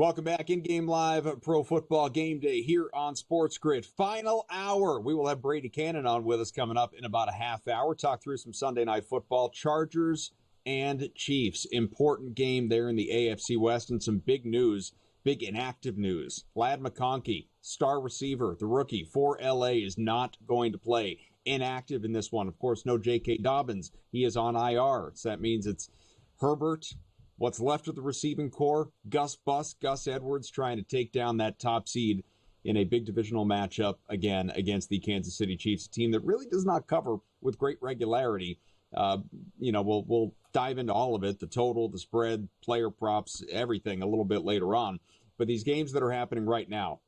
Welcome back in-game live Pro Football Game Day here on SportsGrid. Final hour. We will have Brady Cannon on with us coming up in about a half hour. Talk through some Sunday Night Football. Chargers and Chiefs. Important game there in the AFC West, and some big news, big inactive news. Ladd McConkey, star receiver, the rookie for LA, is not going to play. Inactive in this one. Of course, no J.K. Dobbins. He is on IR. So that means it's Herbert, what's left of the receiving core, Gus Edwards trying to take down that top seed in a big divisional matchup again against the Kansas City Chiefs, a team that really does not cover with great regularity. We'll dive into all of it, the total, the spread, player props, everything a little bit later on. But these games that are happening right now,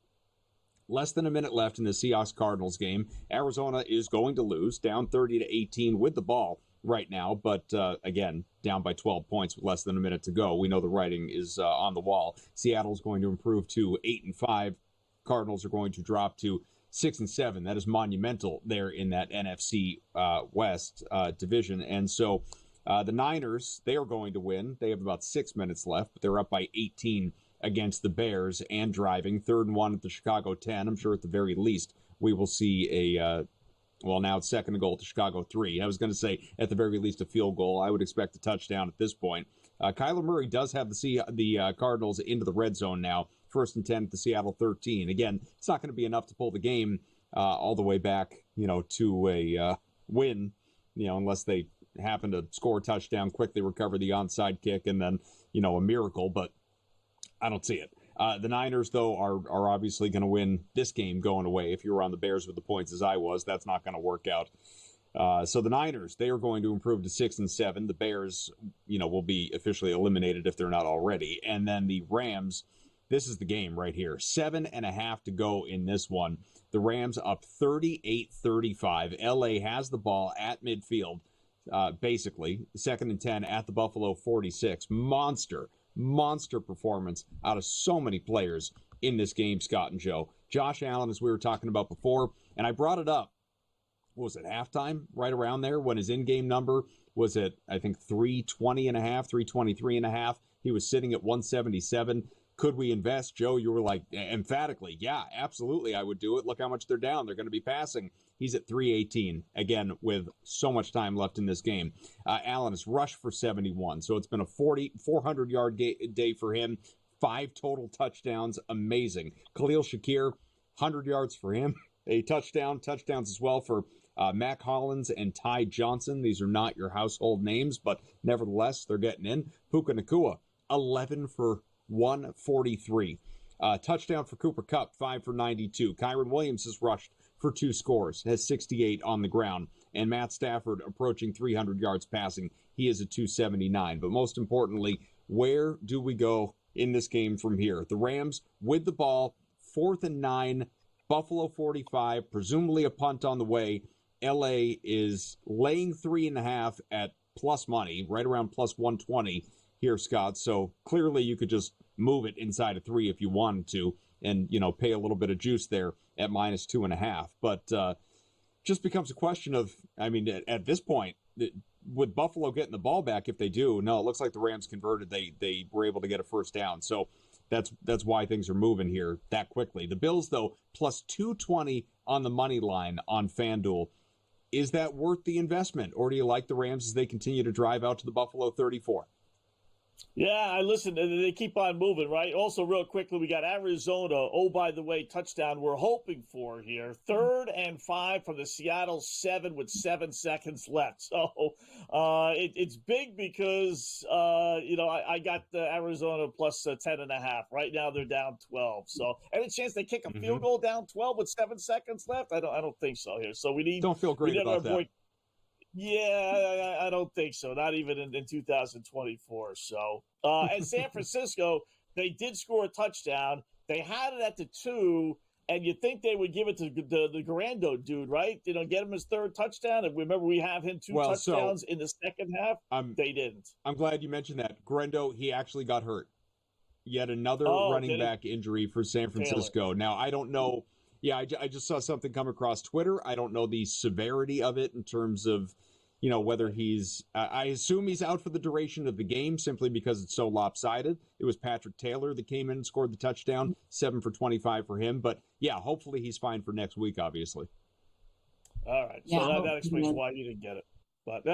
less than a minute left in the Seahawks-Cardinals game. Arizona is going to lose, down 30-18 with the ball right now, but again, down by 12 points with less than a minute to go. We know the writing is on the wall. Seattle's going to improve to 8-5. Cardinals are going to drop to 6-7. That is monumental there in that NFC West division. And so the Niners, they are going to win. They have about 6 minutes left, but they're up by 18 against the Bears and driving. 3rd and 1 at the Chicago 10. I'm sure at the very least we will see now it's 2nd and goal to Chicago 3. I was going to say at the very least a field goal. I would expect a touchdown at this point. Kyler Murray does have the Cardinals into the red zone now. 1st and 10 at the Seattle 13. Again, it's not going to be enough to pull the game all the way back, to a win, unless they happen to score a touchdown, quickly recover the onside kick, and then, a miracle. But I don't see it. The Niners, though, are obviously going to win this game going away. If you were on the Bears with the points as I was, that's not going to work out. So the Niners, they are going to improve to 6-7. The Bears, will be officially eliminated if they're not already. And then the Rams, this is the game right here. 7.5 to go in this one. The Rams up 38-35. LA has the ball at midfield, basically. 2nd and 10 at the Buffalo 46. Monster performance out of so many players in this game, Scott and Joe. Josh Allen, as we were talking about before, and I brought it up, what was it, halftime? Right around there when his in-game number was at, I think, 323.5. He was sitting at 177. Could we invest? Joe, you were like, emphatically, yeah, absolutely, I would do it. Look how much they're down. They're going to be passing. He's at 318, again, with so much time left in this game. Allen has rushed for 71, so it's been a 400-yard day for him. 5 total touchdowns, amazing. Khalil Shakir, 100 yards for him. A touchdowns as well for Mac Hollins and Ty Johnson. These are not your household names, but nevertheless, they're getting in. Puka Nacua, 11 for 143. Touchdown for Cooper Kupp, 5 for 92. Kyron Williams has rushed for 2 scores, has 68 on the ground. And Matt Stafford approaching 300 yards passing. He is at 279. But most importantly, where do we go in this game from here? The Rams with the ball, 4th and 9, Buffalo 45, presumably a punt on the way. LA is laying 3.5 at plus money, right around plus 120 here, Scott. So clearly you could just move it inside of 3 if you wanted to and, pay a little bit of juice there at minus 2.5. But just becomes a question of, at this point, with Buffalo getting the ball back, if they do, no, it looks like the Rams converted. They were able to get a first down. So that's why things are moving here that quickly. The Bills, though, plus 220 on the money line on FanDuel. Is that worth the investment? Or do you like the Rams as they continue to drive out to the Buffalo 34? Yeah, I listen. They keep on moving, right? Also, real quickly, we got Arizona. Oh, by the way, touchdown we're hoping for here. 3rd and 5 from the Seattle 7 with 7 seconds left. So it's big because, I got the Arizona plus 10.5. Right now they're down 12. So any chance they kick a field goal down 12 with 7 seconds left? I don't think so here. So don't feel great about that. Yeah, I don't think so. Not even in 2024. So, and San Francisco, they did score a touchdown. They had it at the 2, and you think they would give it to the Garando dude, right? Get him his 3rd touchdown. And remember, we have him 2 touchdowns in the second half. They didn't. I'm glad you mentioned that. Garando, he actually got hurt. Yet another running back injury for San Francisco. Taylor. Now, I don't know. Yeah, I just saw something come across Twitter. I don't know the severity of it in terms of, whether I assume he's out for the duration of the game simply because it's so lopsided. It was Patrick Taylor that came in and scored the touchdown, 7 for 25 for him. But yeah, hopefully he's fine for next week, obviously. All right. So that explains why you didn't get it. But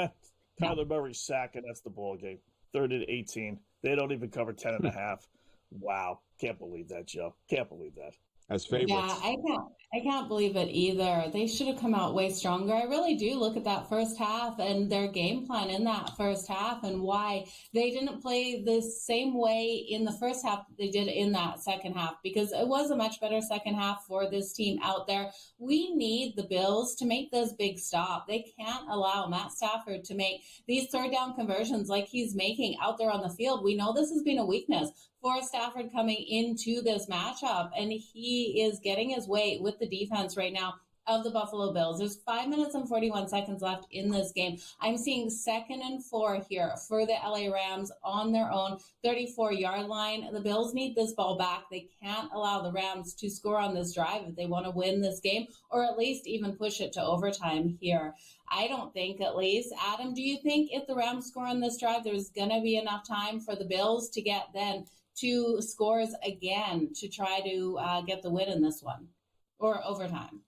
Kyler Murray sack, and that's the ball game. 3rd and 18. They don't even cover 10.5. Wow. Can't believe that, Joe. Can't believe that. As favorites. Yeah, I can't believe it either. They should have come out way stronger. I really do look at that first half and their game plan in that first half and why they didn't play the same way in the first half that they did in that second half, because it was a much better second half for this team out there. We need the Bills to make this big stop. They can't allow Matt Stafford to make these third down conversions like he's making out there on the field. We know this has been a weakness for Stafford coming into this matchup, and he is getting his way with the defense right now of the Buffalo Bills. There's 5 minutes and 41 seconds left in this game. I'm seeing 2nd and 4 here for the LA Rams on their own 34-yard line. The Bills need this ball back. They can't allow the Rams to score on this drive if they want to win this game, or at least even push it to overtime here. I don't think, at least. Adam, do you think if the Rams score on this drive, there's going to be enough time for the Bills to get then 2 scores again to try to get the win in this one, or overtime?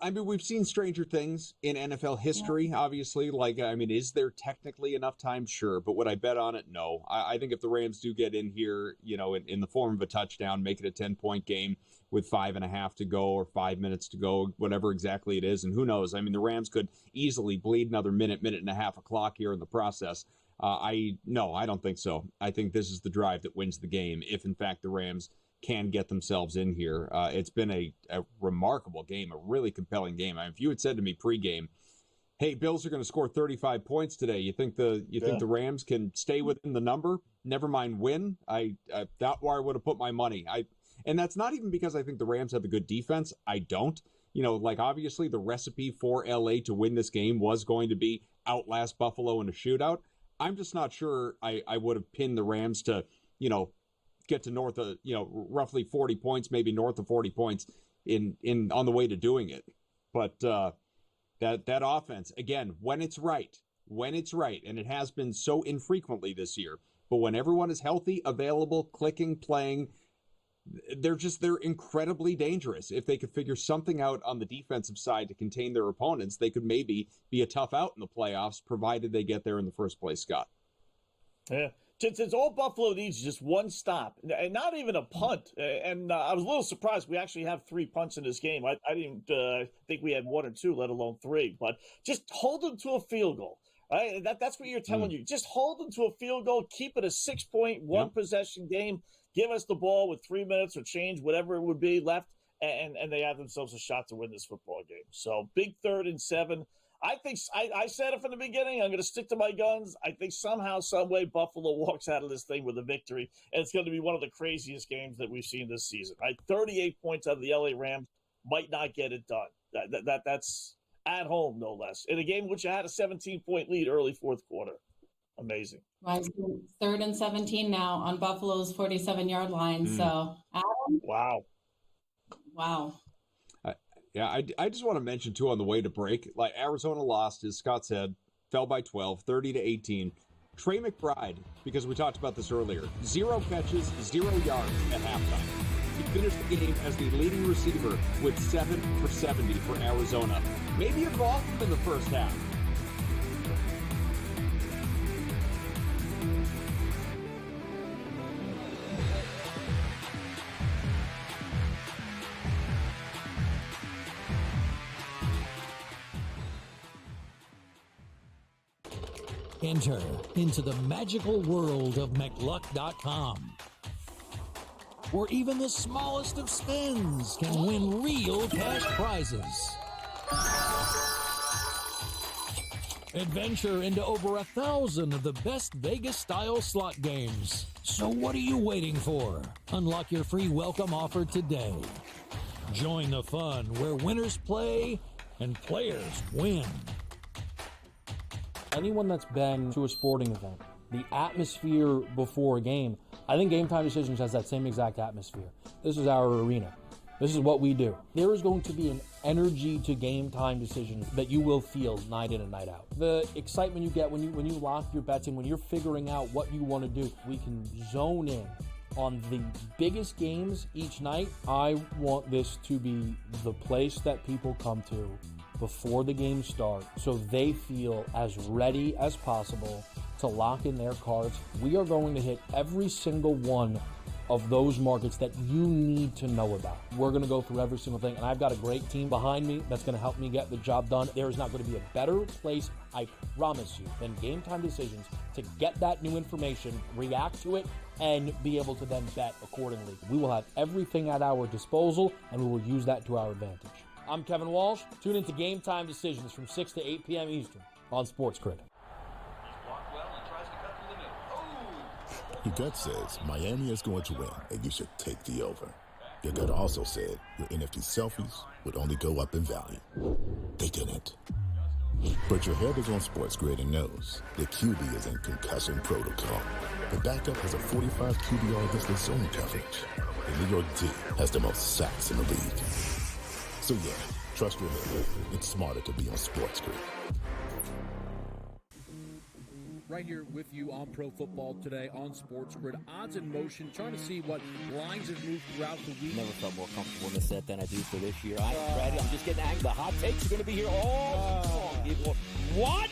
I mean, we've seen stranger things in NFL history, obviously. Is there technically enough time? Sure. But would I bet on it? No. I think if the Rams do get in here, in the form of a touchdown, make it a 10-point game with 5.5 to go or 5 minutes to go, whatever exactly it is. And who knows? I mean, the Rams could easily bleed another minute and a half of clock here in the process. I don't think so. I think this is the drive that wins the game if, in fact, the Rams can get themselves in here. It's been a remarkable game, a really compelling game. I mean, if you had said to me pregame, hey, Bills are going to score 35 points today, you think the Rams can stay within the number, never mind win? That's where I would have put my money. And that's not even because I think the Rams have a good defense. I don't. Obviously the recipe for LA to win this game was going to be outlast Buffalo in a shootout. I'm just not sure I would have pinned the Rams to, get to north of, roughly 40 points, maybe north of 40 points on the way to doing it. But that offense, again, when it's right, and it has been so infrequently this year, but when everyone is healthy, available, clicking, playing, they're incredibly dangerous. If they could figure something out on the defensive side to contain their opponents, they could maybe be a tough out in the playoffs, provided they get there in the first place, Scott. Yeah. Since all Buffalo needs is just one stop, and not even a punt. And I was a little surprised. We actually have 3 punts in this game. I didn't think we had 1 or 2, let alone 3. But just hold them to a field goal. Right? That's what you're telling you. Just hold them to a field goal. Keep it a 6-point, one-possession game. Give us the ball with 3 minutes or change, whatever it would be left, and they have themselves a shot to win this football game. So big 3rd and 7. I think I said it from the beginning. I'm going to stick to my guns. I think somehow, some way, Buffalo walks out of this thing with a victory, and it's going to be one of the craziest games that we've seen this season. Right, 38 points out of the LA Rams might not get it done. That's at home, no less, in a game in which you had a 17-point lead early fourth quarter. Amazing. Right, 3rd and 17 now on Buffalo's 47-yard line. So, Adam? Wow. I just want to mention, too, on the way to break, Arizona lost, as Scott said, fell by 12, 30-18. Trey McBride, because we talked about this earlier, 0 catches, 0 yards at halftime. He finished the game as the leading receiver with 7 for 70 for Arizona. Maybe involved in the first half. Enter into the magical world of McLuck.com, where even the smallest of spins can win real cash prizes. Adventure into over 1,000 of the best Vegas-style slot games. So what are you waiting for? Unlock your free welcome offer today. Join the fun where winners play and players win. Anyone that's been to a sporting event, the atmosphere before a game, I think Game Time Decisions has that same exact atmosphere. This is our arena. This is what we do. There is going to be an energy to game time decisions that you will feel night in and night out. The excitement you get when you lock your bets in, when you're figuring out what you want to do, we can zone in on the biggest games each night. I want this to be the place that people come to before the games start so they feel as ready as possible to lock in their cards. We are going to hit every single one of those markets that you need to know about. We're going to go through every single thing, and I've got a great team behind me that's going to help me get the job done. There is not going to be a better place, I promise you, than Game Time Decisions to get that new information, react to it, and be able to then bet accordingly. We will have everything at our disposal, and we will use that to our advantage. I'm Kevin Walsh. Tune into Game Time Decisions from 6 to 8 p.m. Eastern on SportsGrid. Your gut says Miami is going to win, and you should take the over. Your gut also said your NFT selfies would only go up in value. They didn't. But your head is on SportsGrid and knows the QB is in concussion protocol. The backup has a 45 QBR against the zone coverage. The New York D has the most sacks in the league. So yeah, trust your head. It's smarter to be on SportsGrid. Right here with you on Pro Football Today on SportsGrid. Odds in motion, trying to see what lines have moved throughout the week. Never felt more comfortable in this set than I do for this year. I am ready. I'm just getting angry. The hot takes are going to be here all long. What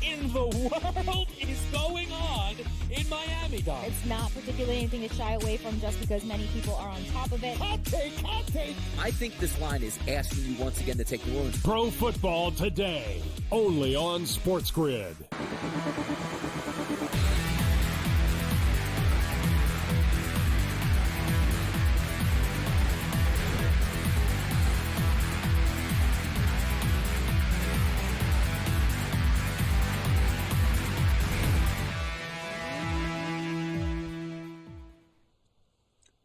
in the world is going on in Miami, Dom? It's not particularly anything to shy away from just because many people are on top of it. Hot take, hot take. I think this line is asking you once again to take the wound. Pro Football Today, only on SportsGrid.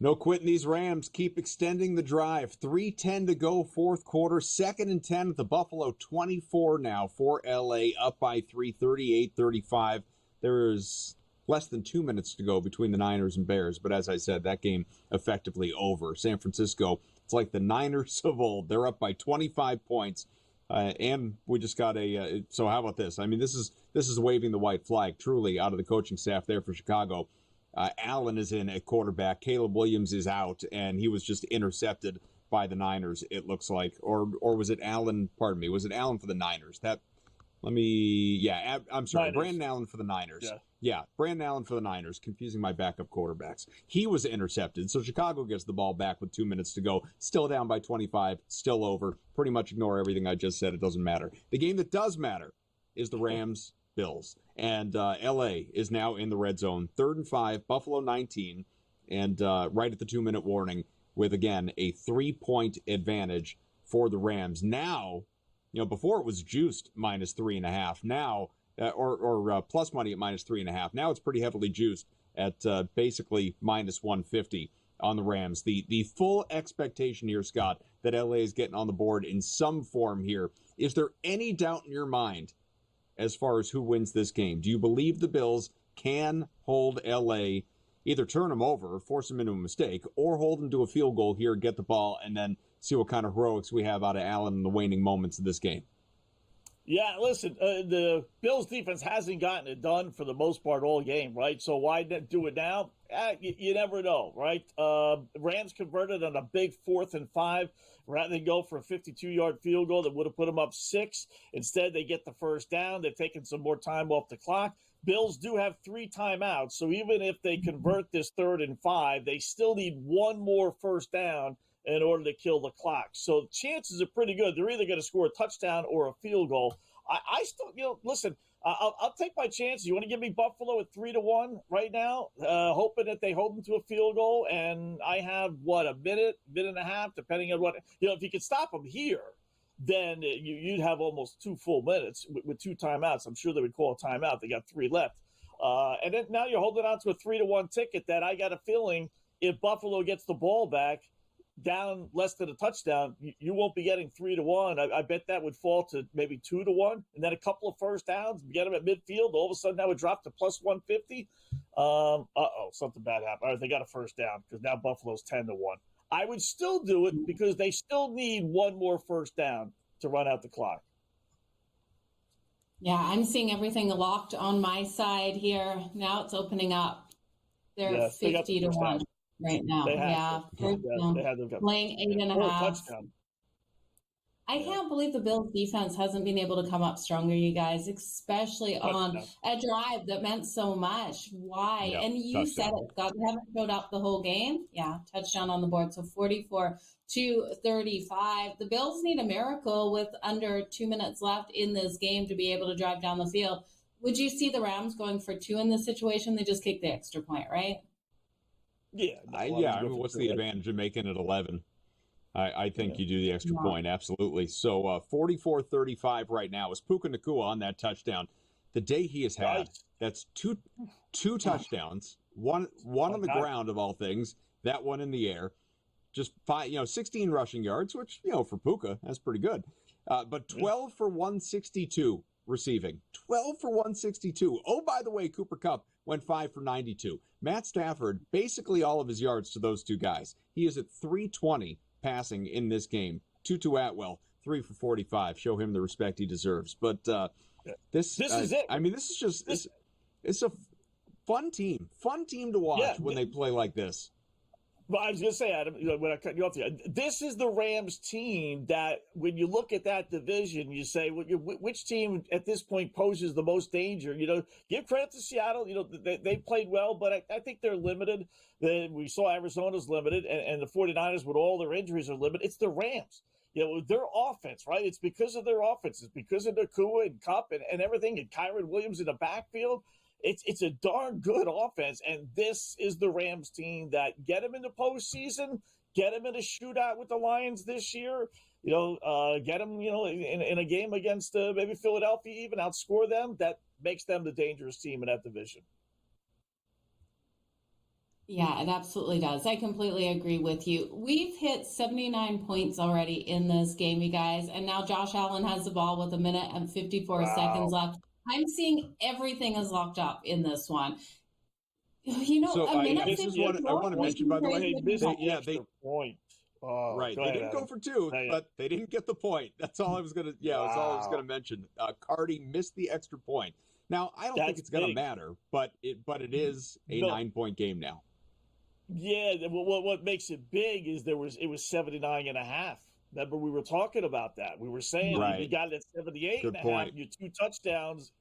No quitting these Rams. Keep extending the drive. 3:10 to go, fourth quarter. 2nd and 10 at the Buffalo 24 now for LA, up by 3, 38-35. There's less than 2 minutes to go between the Niners and Bears, but as I said, that game effectively over. San Francisco, it's like the Niners of old. They're up by 25 points, and we just got a so how about this? I mean, this is waving the white flag, truly, out of the coaching staff there for Chicago. Allen is in at quarterback. Caleb Williams is out, and he was just intercepted by the Niners, it looks like. Or was it Allen? Pardon me. Was it Allen for the Niners? I'm sorry. Niners. Brandon Allen for the Niners. Yeah, Brandon Allen for the Niners, confusing my backup quarterbacks. He was intercepted, so Chicago gets the ball back with 2 minutes to go. Still down by 25, still over. Pretty much ignore everything I just said. It doesn't matter. The game that does matter is the Rams-Bills. And LA is now in the red zone. 3rd and 5, Buffalo 19, and right at the 2-minute warning with, again, a 3-point advantage for the Rams. Now, before it was juiced minus 3.5. Now, or plus money at minus 3.5. Now it's pretty heavily juiced at basically minus 150 on the Rams. The full expectation here, Scott, that LA is getting on the board in some form here. Is there any doubt in your mind as far as who wins this game? Do you believe the Bills can hold LA, either turn them over, force them into a mistake, or hold them to a field goal here, get the ball, and then see what kind of heroics we have out of Allen in the waning moments of this game? Yeah, listen, the Bills defense hasn't gotten it done for the most part all game, right? So why do it now? You never know, right? Rams converted on a big 4th and 5 rather than go for a 52-yard field goal that would have put them up 6. Instead, they get the first down. They've taken some more time off the clock. Bills do have 3 timeouts, so even if they convert this 3rd and 5, they still need one more first down in order to kill the clock. So chances are pretty good. They're either going to score a touchdown or a field goal. I still, listen, I'll take my chances. You want to give me Buffalo at 3-1 right now, hoping that they hold them to a field goal, and I have, a minute and a half, depending on what, if you could stop them here, then you'd have almost 2 full minutes with 2 timeouts. I'm sure they would call a timeout. They got 3 left. And then now you're holding on to a 3-1 ticket that I got a feeling if Buffalo gets the ball back, down less than a touchdown, you won't be getting 3-1. I bet that would fall to maybe 2-1, and then a couple of first downs, get them at midfield. All of a sudden, that would drop to plus 150. Something bad happened. All right, they got a first down because now Buffalo's 10-1. I would still do it because they still need one more first down to run out the clock. Yeah, I'm seeing everything locked on my side here. Now it's opening up. They're 50 to 1 right now. They Yeah, playing 8.5. Touchdown. I can't believe the Bills defense hasn't been able to come up stronger, you guys, especially on a drive that meant so much. Why? Yep, and you said it, Scott. They haven't showed up the whole game. Yeah, touchdown on the board. So 44-35. The Bills need a miracle with under 2 minutes left in this game to be able to drive down the field. Would you see the Rams going for 2 in this situation? They just kicked the extra point, right? Yeah. I mean, what's the advantage of making it 11? I think you do the extra point, absolutely. So 44-35 right now is Puka Nacua on that touchdown. The day he has had, that's two touchdowns, one on the ground of all things, that one in the air, just 16 rushing yards, which for Puka that's pretty good. But 12 for 162 receiving, 12 for 162. Oh, by the way, Cooper Kupp went 5 for 92. Matt Stafford, basically all of his yards to those two guys. He is at 320. Passing in this game. Tutu Atwell, 3 for 45. Show him the respect he deserves. But this is it. I mean, this is just it's a fun team to watch when they play like this. Well, I was going to say, Adam, when I cut you off there, this is the Rams team that when you look at that division, you say, which team at this point poses the most danger? Give credit to Seattle. They played well, but I think they're limited. We saw Arizona's limited, and the 49ers with all their injuries are limited. It's the Rams. Their offense, right? It's because of their offense. It's because of Nacua and Kupp and everything, and Kyron Williams in the backfield. It's a darn good offense, and this is the Rams team that get them in the postseason, get them in a shootout with the Lions this year, get them, in a game against maybe Philadelphia, even outscore them. That makes them the dangerous team in that division. Yeah, it absolutely does. I completely agree with you. We've hit 79 points already in this game, you guys, and now Josh Allen has the ball with 1 minute and 54 seconds left. I'm seeing everything is locked up in this one. This is what I want to mention, by the way. They point. Right, they didn't go for 2, but they didn't get the point. That's all I was gonna. Yeah, that's all I was gonna mention. Cardi missed the extra point. Now I don't think it's gonna matter, but it is a 9-point game now. Yeah, what makes it big is it was 79.5. Remember, we were talking about that. We were saying you got it at 78.5, your 2 touchdowns.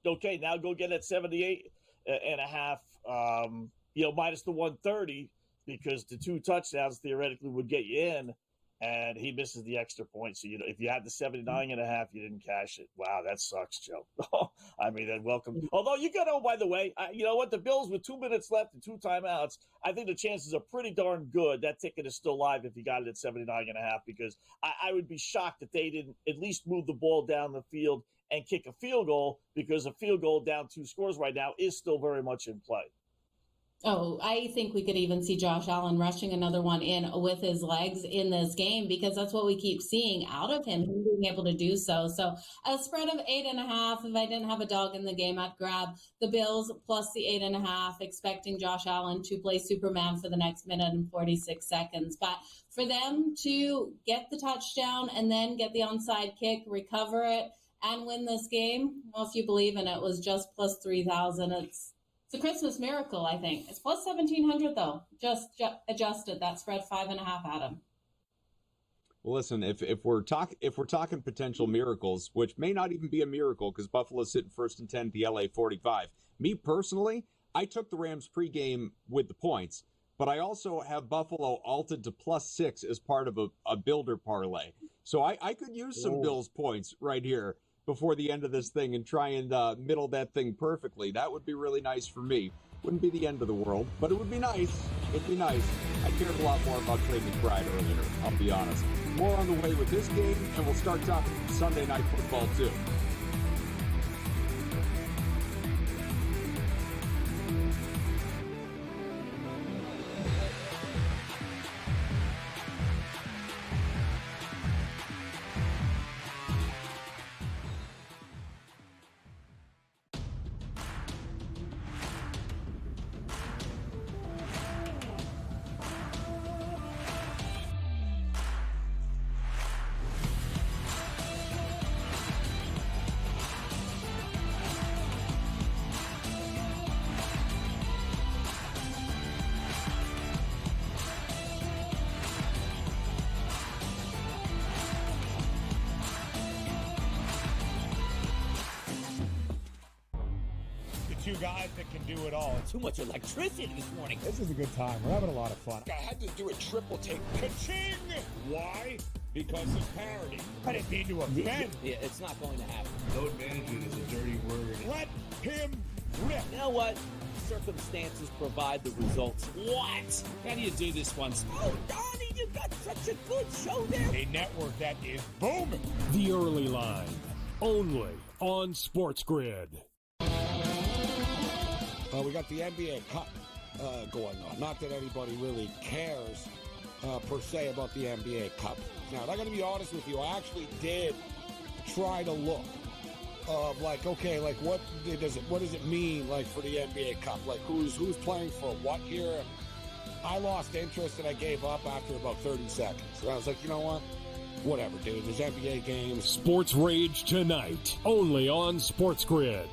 Okay, now go get it at 78.5, minus the 130, because the 2 touchdowns theoretically would get you in, and he misses the extra point. So, if you had the 79.5, you didn't cash it. Wow, that sucks, Joe. I mean, then welcome. Although you got to, by the way, you know what? The Bills with 2 minutes left and 2 timeouts, I think the chances are pretty darn good. That ticket is still live if you got it at 79.5, because I would be shocked if they didn't at least move the ball down the field and kick a field goal, because a field goal down 2 scores right now is still very much in play. Oh, I think we could even see Josh Allen rushing another one in with his legs in this game, because that's what we keep seeing out of him being able to do so. So a spread of 8.5. If I didn't have a dog in the game, I'd grab the Bills plus the 8.5, expecting Josh Allen to play Superman for the next minute and 46 seconds. But for them to get the touchdown and then get the onside kick, recover it, and win this game, well, if you believe in it, was just plus 3,000. It's a Christmas miracle, I think. It's plus 1,700, though. Just adjusted that spread 5.5, Adam. Well, listen, if we're talking potential miracles, which may not even be a miracle because Buffalo's sitting 1st and 10 at the LA 45. Me personally, I took the Rams pregame with the points, but I also have Buffalo alted to plus 6 as part of a builder parlay. So I could use some Bills points right here before the end of this thing and try and middle that thing perfectly. That would be really nice for me. Wouldn't be the end of the world, but it would be nice. It'd be nice. I cared a lot more about Clay McBride earlier, I'll be honest. More on the way with this game, and we'll start talking Sunday Night Football too. two guys that can do it all. Too much electricity this morning. This is a good time. We're having a lot of fun. I had to do a triple take. Ka-ching! Why? Because of parity. I didn't mean to offend. Yeah, it's not going to happen. Load management is a dirty word. Let him rip. You know what? Circumstances provide the results. What? How do you do this once? Oh, Donnie, you got such a good show there. A network that is booming. The Early Line, only on SportsGrid. We got the NBA Cup going on. Not that anybody really cares per se about the NBA Cup. Now, I'm going to be honest with you. I actually did try to look. What does it mean, like, for the NBA Cup? Like, who's playing for what here? I lost interest and I gave up after about 30 seconds. So I was like, you know what? Whatever, dude. There's NBA games. Sports Rage tonight, only on SportsGrid.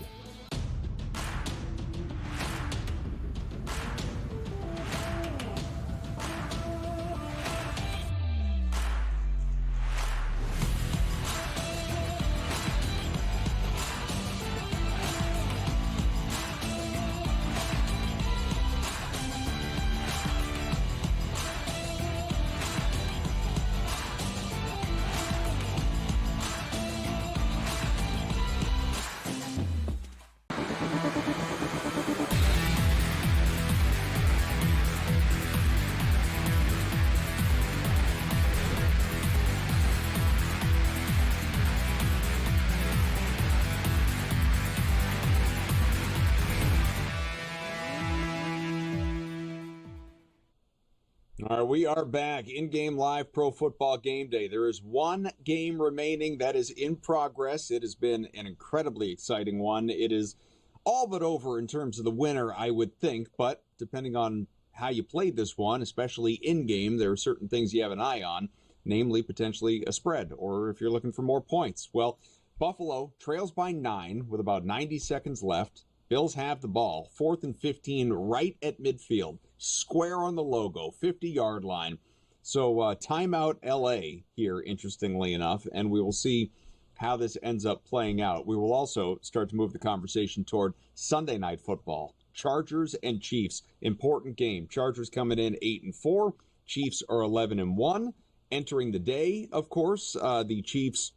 All right, we are back. In-game live Pro Football Game Day. There is one game remaining that is in progress. It has been an incredibly exciting one. It is all but over in terms of the winner, I would think, but depending on how you played this one, especially in-game, there are certain things you have an eye on, namely potentially a spread, or if you're looking for more points. Well, Buffalo trails by 9 with about 90 seconds left. Bills have the ball, 4th and 15 right at midfield, square on the logo, 50-yard line. So timeout LA here, interestingly enough, and we will see how this ends up playing out. We will also start to move the conversation toward Sunday Night Football. Chargers and Chiefs, important game. Chargers coming in 8-4, Chiefs are 11-1. Entering the day, of course, the Chiefs,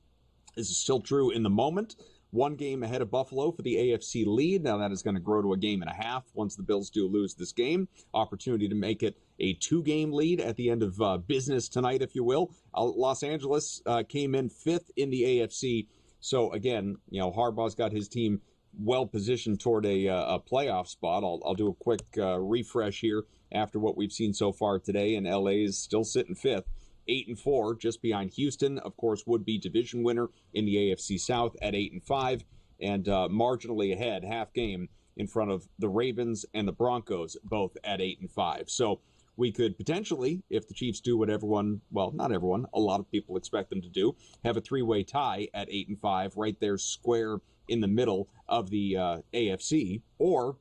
this is still true in the moment, one game ahead of Buffalo for the AFC lead. Now that is going to grow to a game and a half once the Bills do lose this game. Opportunity to make it a 2-game lead at the end of business tonight, if you will. Los Angeles came in 5th in the AFC. So again, you know, Harbaugh's got his team well positioned toward a playoff spot. I'll do a quick refresh here after what we've seen so far today, and LA is still sitting 5th. 8-4, just behind Houston, of course, would be division winner in the AFC South at 8-5, and marginally ahead, half game in front of the Ravens and the Broncos, both at 8-5. So we could potentially, if the Chiefs do what everyone, well, not everyone, a lot of people expect them to do, have a 3-way tie at 8-5, right there square in the middle of the AFC, or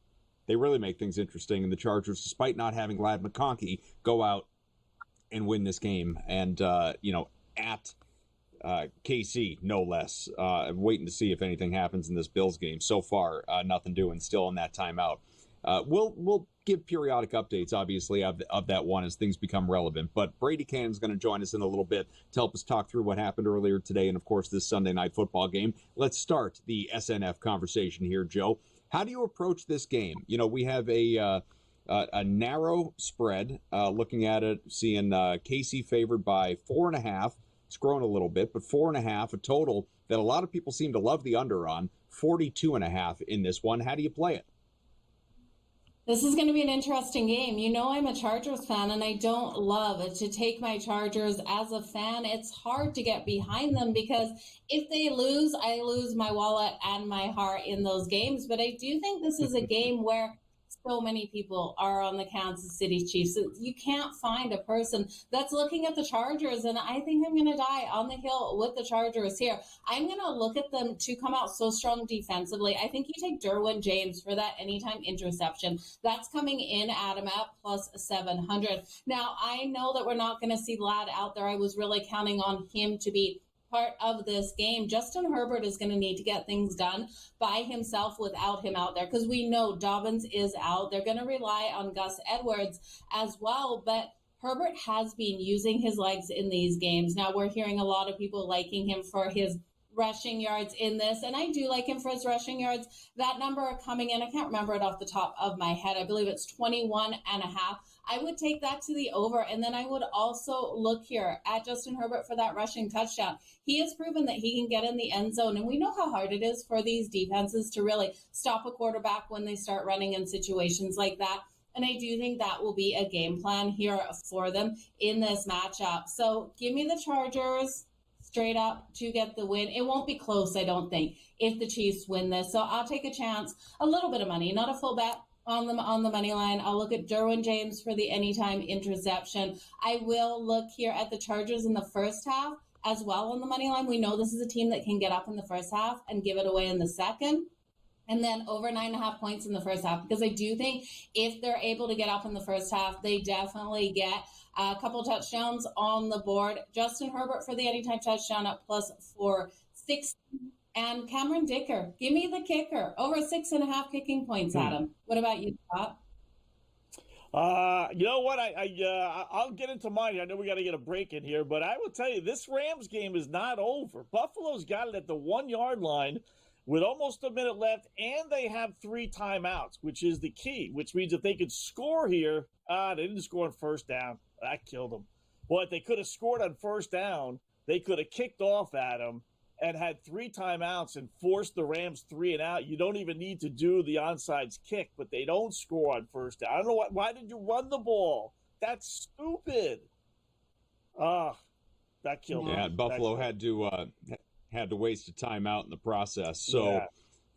they really make things interesting, and the Chargers, despite not having Ladd McConkey, go out and win this game, and at KC, no less. I'm waiting to see if anything happens in this Bills game. So far, nothing doing, still in that timeout. We'll give periodic updates, obviously, of that one as things become relevant. But Brady Cannon's going to join us in a little bit to help us talk through what happened earlier today and, of course, this Sunday Night Football game. Let's start the SNF conversation here, Joe. How do you approach this game? You know, we have a narrow spread, looking at it, seeing KC favored by 4.5. It's grown a little bit, but 4.5, a total that a lot of people seem to love the under on, 42.5 in this one. How do you play it? This is going to be an interesting game. You know, I'm a Chargers fan, and I don't love it to take my Chargers as a fan. It's hard to get behind them because if they lose, I lose my wallet and my heart in those games. But I do think this is a game where so many people are on the Kansas City Chiefs. You can't find a person that's looking at the Chargers, and I think I'm going to die on the hill with the Chargers here. I'm going to look at them to come out so strong defensively. I think you take Derwin James for that anytime interception. That's coming in, Adam, at plus 700. Now, I know that we're not going to see Ladd out there. I was really counting on him to be part of this game. Justin Herbert is going to need to get things done by himself without him out there, because we know Dobbins is out. They're going to rely on Gus Edwards as well, but Herbert has been using his legs in these games. Now, we're hearing a lot of people liking him for his rushing yards in this, and I do like him for his rushing yards. That number coming in, I can't remember it off the top of my head. I believe it's 21.5. I would take that to the over, and then I would also look here at Justin Herbert for that rushing touchdown. He has proven that he can get in the end zone, and we know how hard it is for these defenses to really stop a quarterback when they start running in situations like that. And I do think that will be a game plan here for them in this matchup. So give me the Chargers straight up to get the win. It won't be close, I don't think, if the Chiefs win this. So I'll take a chance, a little bit of money, not a full bet on the money line. I'll look at Derwin James for the anytime interception. I will look here at the Chargers in the first half as well on the money line. We know this is a team that can get up in the first half and give it away in the second. And then over 9.5 points in the first half, because I do think if they're able to get up in the first half, they definitely get a couple touchdowns on the board. Justin Herbert for the anytime touchdown at plus 460. And Cameron Dicker, give me the kicker. Over 6.5 kicking points, Adam. What about you, Scott? You know what? I'll get into mine. I know we got to get a break in here, but I will tell you, this Rams game is not over. Buffalo's got it at the 1 yard line with almost a minute left, and they have 3 timeouts, which is the key, which means if they could score here, they didn't score on first down. That killed them. Well, if they could have scored on first down, they could have kicked off at them and had 3 timeouts and forced the Rams 3 and out. You don't even need to do the onside kick, but they don't score on first down. I don't know why did you run the ball? That's stupid. That killed them. Yeah, Buffalo had to waste a timeout in the process. So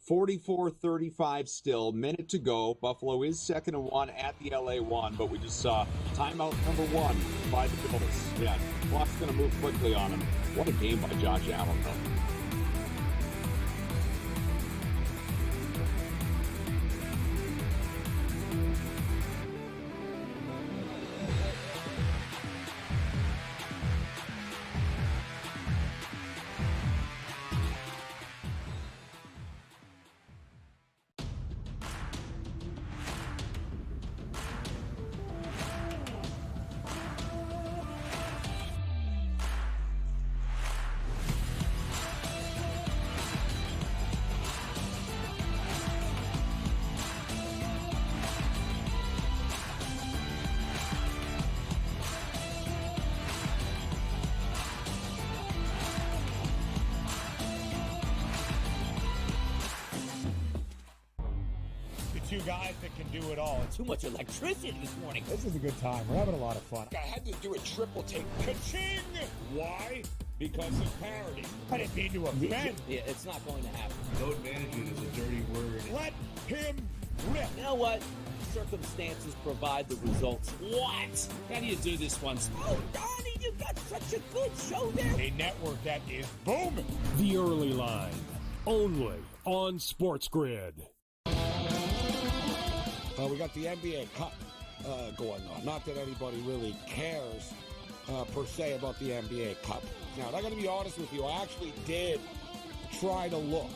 44-35 still, minute to go. Buffalo is 2nd and 1 at the LA 1, but we just saw timeout number 1 by the Bills. Yeah, clock's going to move quickly on him. What a game by Josh Allen, though. Two guys that can do it all. Too much electricity this morning. This is a good time. We're having a lot of fun. I had to do a triple take. Ka-ching! Why? Because of parity. I didn't mean to offend. Yeah, it's not going to happen. Load management is a dirty word. Let him rip. You know what? Circumstances provide the results. What? How do you do this once? Oh, Donnie, you got such a good show there. A network that is booming. The Early Line, only on SportsGrid. We got the NBA Cup going on. Not that anybody really cares per se about the NBA Cup. Now, I got to be honest with you. I actually did try to look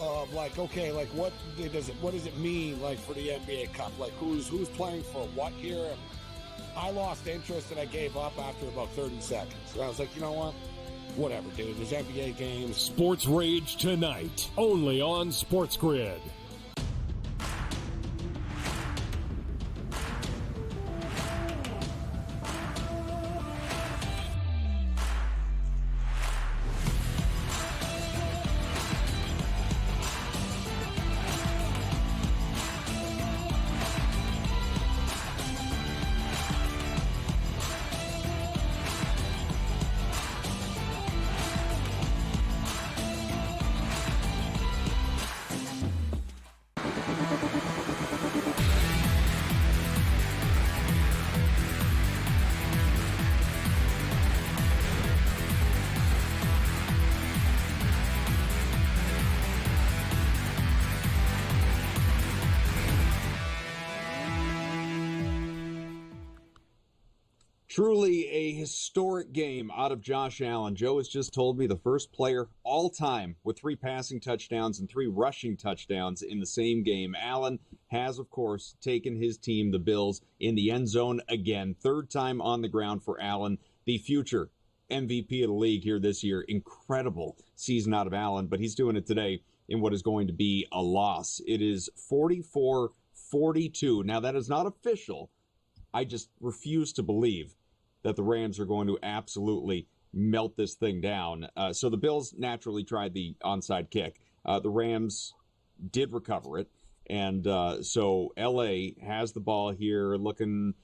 of like, okay, like what does it mean like for the NBA Cup? Like who's playing for what here? And I lost interest and I gave up after about 30 seconds. And I was like, you know what? Whatever, dude. There's NBA games. Sports Rage tonight, only on SportsGrid. Truly a historic game out of Josh Allen. Joe has just told me the first player all time with 3 passing touchdowns and 3 rushing touchdowns in the same game. Allen has, of course, taken his team, the Bills, in the end zone again. 3rd time on the ground for Allen, the future MVP of the league here this year. Incredible season out of Allen, but he's doing it today in what is going to be a loss. It is 44-42. Now, that is not official. I just refuse to believe that the Rams are going to absolutely melt this thing down. So the Bills naturally tried the onside kick. The Rams did recover it. And so L.A. has the ball here looking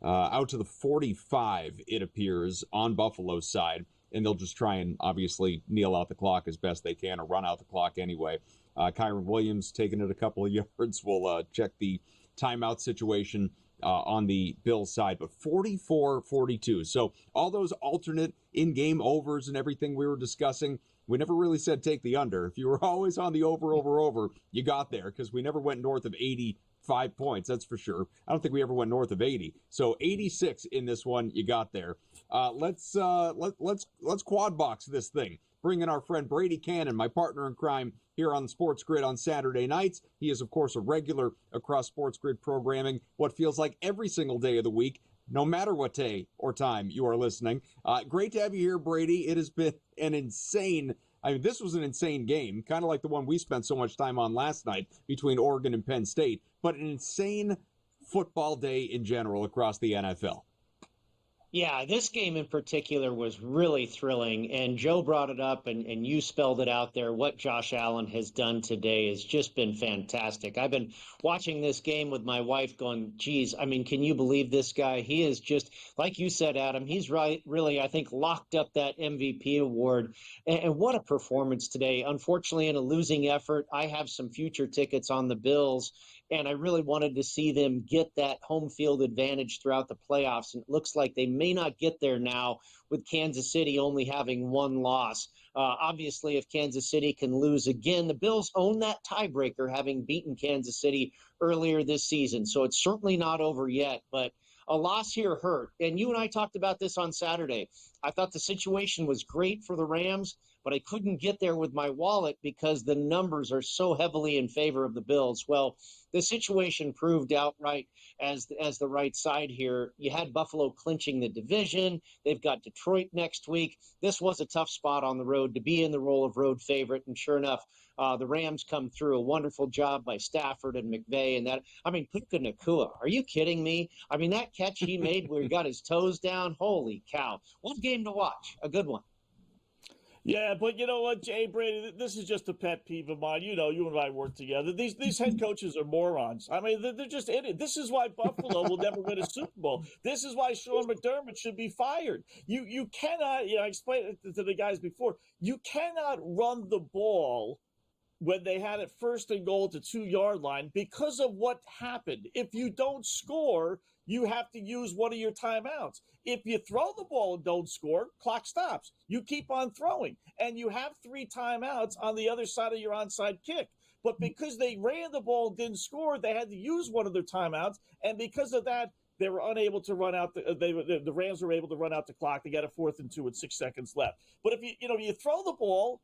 out to the 45, it appears, on Buffalo's side. And they'll just try and obviously kneel out the clock as best they can or run out the clock anyway. Kyron Williams taking it a couple of yards. We'll check the timeout situation on the Bills side, but 44-42. So all those alternate in-game overs and everything we were discussing, we never really said take the under. If you were always on the over, you got there because we never went north of 85 points, that's for sure. I don't think we ever went north of 80. So 86 in this one, you got there. Let's quad box this thing. Bring in our friend Brady Cannon, my partner in crime here on SportsGrid on Saturday nights. He is, of course, a regular across SportsGrid programming, what feels like every single day of the week, no matter what day or time you are listening. Great to have you here, Brady. It has been an insane, this was an insane game, kind of like the one we spent so much time on last night between Oregon and Penn State, but an insane football day in general across the NFL. Yeah, this game in particular was really thrilling, and Joe brought it up, and you spelled it out there. What Josh Allen has done today has just been fantastic. I've been watching this game with my wife going, geez, can you believe this guy? He is just, like you said, Adam, he's really, I think, locked up that MVP award, and what a performance today. Unfortunately, in a losing effort, I have some future tickets on the Bills, and I really wanted to see them get that home field advantage throughout the playoffs. And it looks like they may not get there now with Kansas City only having 1 loss. Obviously, if Kansas City can lose again, the Bills own that tiebreaker, having beaten Kansas City earlier this season. So it's certainly not over yet, but a loss here hurt. And you and I talked about this on Saturday. I thought the situation was great for the Rams, but I couldn't get there with my wallet because the numbers are so heavily in favor of the Bills. Well, the situation proved outright as the right side here. You had Buffalo clinching the division. They've got Detroit next week. This was a tough spot on the road to be in the role of road favorite. And sure enough, the Rams come through. A wonderful job by Stafford and McVay. And Puka Nacua, are you kidding me? That catch he made where he got his toes down, holy cow. What game to watch. A good one. Yeah, but you know what, Jay, Brady, this is just a pet peeve of mine. You know, you and I work together. These head coaches are morons. They're just idiots. This is why Buffalo will never win a Super Bowl. This is why Sean McDermott should be fired. You cannot, I explained it to the guys before, you cannot run the ball when they had it 1st and goal to 2-yard line because of what happened. If you don't score, you have to use one of your timeouts. If you throw the ball and don't score, clock stops. You keep on throwing. And you have 3 timeouts on the other side of your onside kick. But because they ran the ball and didn't score, they had to use one of their timeouts. And because of that, they were unable to run out. The Rams were able to run out the clock. They got a 4th and 2 with 6 seconds left. But if you throw the ball,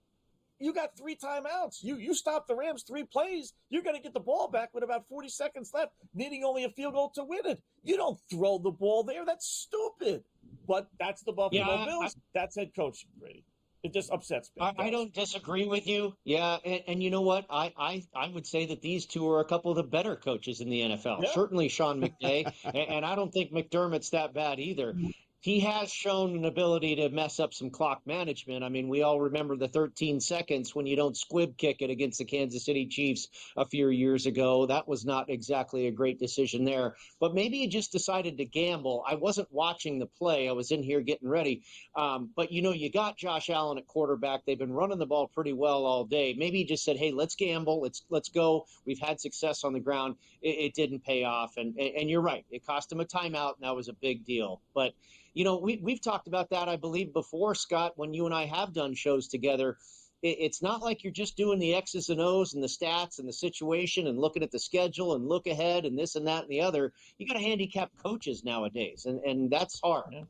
you got 3 timeouts. You stop the Rams 3 plays, you're going to get the ball back with about 40 seconds left, needing only a field goal to win it. You don't throw the ball there. That's stupid. But that's the Buffalo Bills. That's head coach, Brady. It just upsets me. I don't disagree with you. Yeah, and you know what? I would say that these two are a couple of the better coaches in the NFL. Yeah. Certainly Sean McVay, and I don't think McDermott's that bad either. He has shown an ability to mess up some clock management. We all remember the 13 seconds when you don't squib kick it against the Kansas City Chiefs a few years ago. That was not exactly a great decision there. But maybe he just decided to gamble. I wasn't watching the play. I was in here getting ready. But, you got Josh Allen at quarterback. They've been running the ball pretty well all day. Maybe he just said, hey, let's gamble. Let's go. We've had success on the ground. It didn't pay off. And you're right. It cost him a timeout, and that was a big deal. But we've talked about that, I believe, before, Scott, when you and I have done shows together. it's not like you're just doing the X's and O's and the stats and the situation and looking at the schedule and look ahead and this and that and the other. You got to handicap coaches nowadays, and that's hard. Yeah.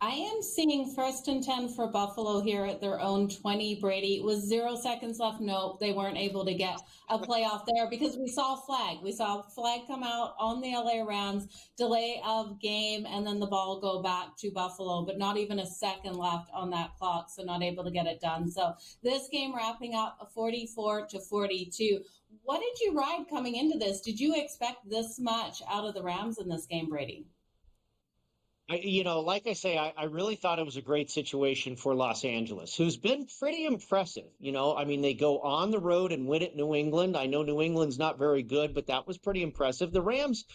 I am seeing 1st and 10 for Buffalo here at their own 20, Brady. With 0 seconds left, nope, they weren't able to get a playoff there because we saw a flag. We saw a flag come out on the LA Rams, delay of game, and then the ball go back to Buffalo, but not even a second left on that clock, so not able to get it done. So this game wrapping up 44-42. What did you ride coming into this? Did you expect this much out of the Rams in this game, Brady? Like I say, I really thought it was a great situation for Los Angeles, who's been pretty impressive. They go on the road and win at New England. I know New England's not very good, but that was pretty impressive. The Rams,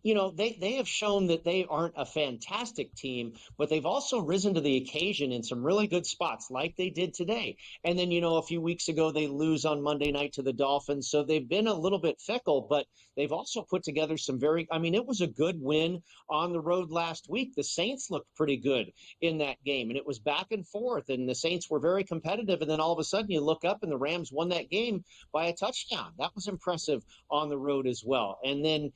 they have shown that they aren't a fantastic team, but they've also risen to the occasion in some really good spots like they did today. And then, a few weeks ago, they lose on Monday night to the Dolphins. So they've been a little bit fickle, but they've also put together some it was a good win on the road last week. The Saints looked pretty good in that game, and it was back and forth, and the Saints were very competitive. And then all of a sudden you look up and the Rams won that game by a touchdown. That was impressive on the road as well. And then,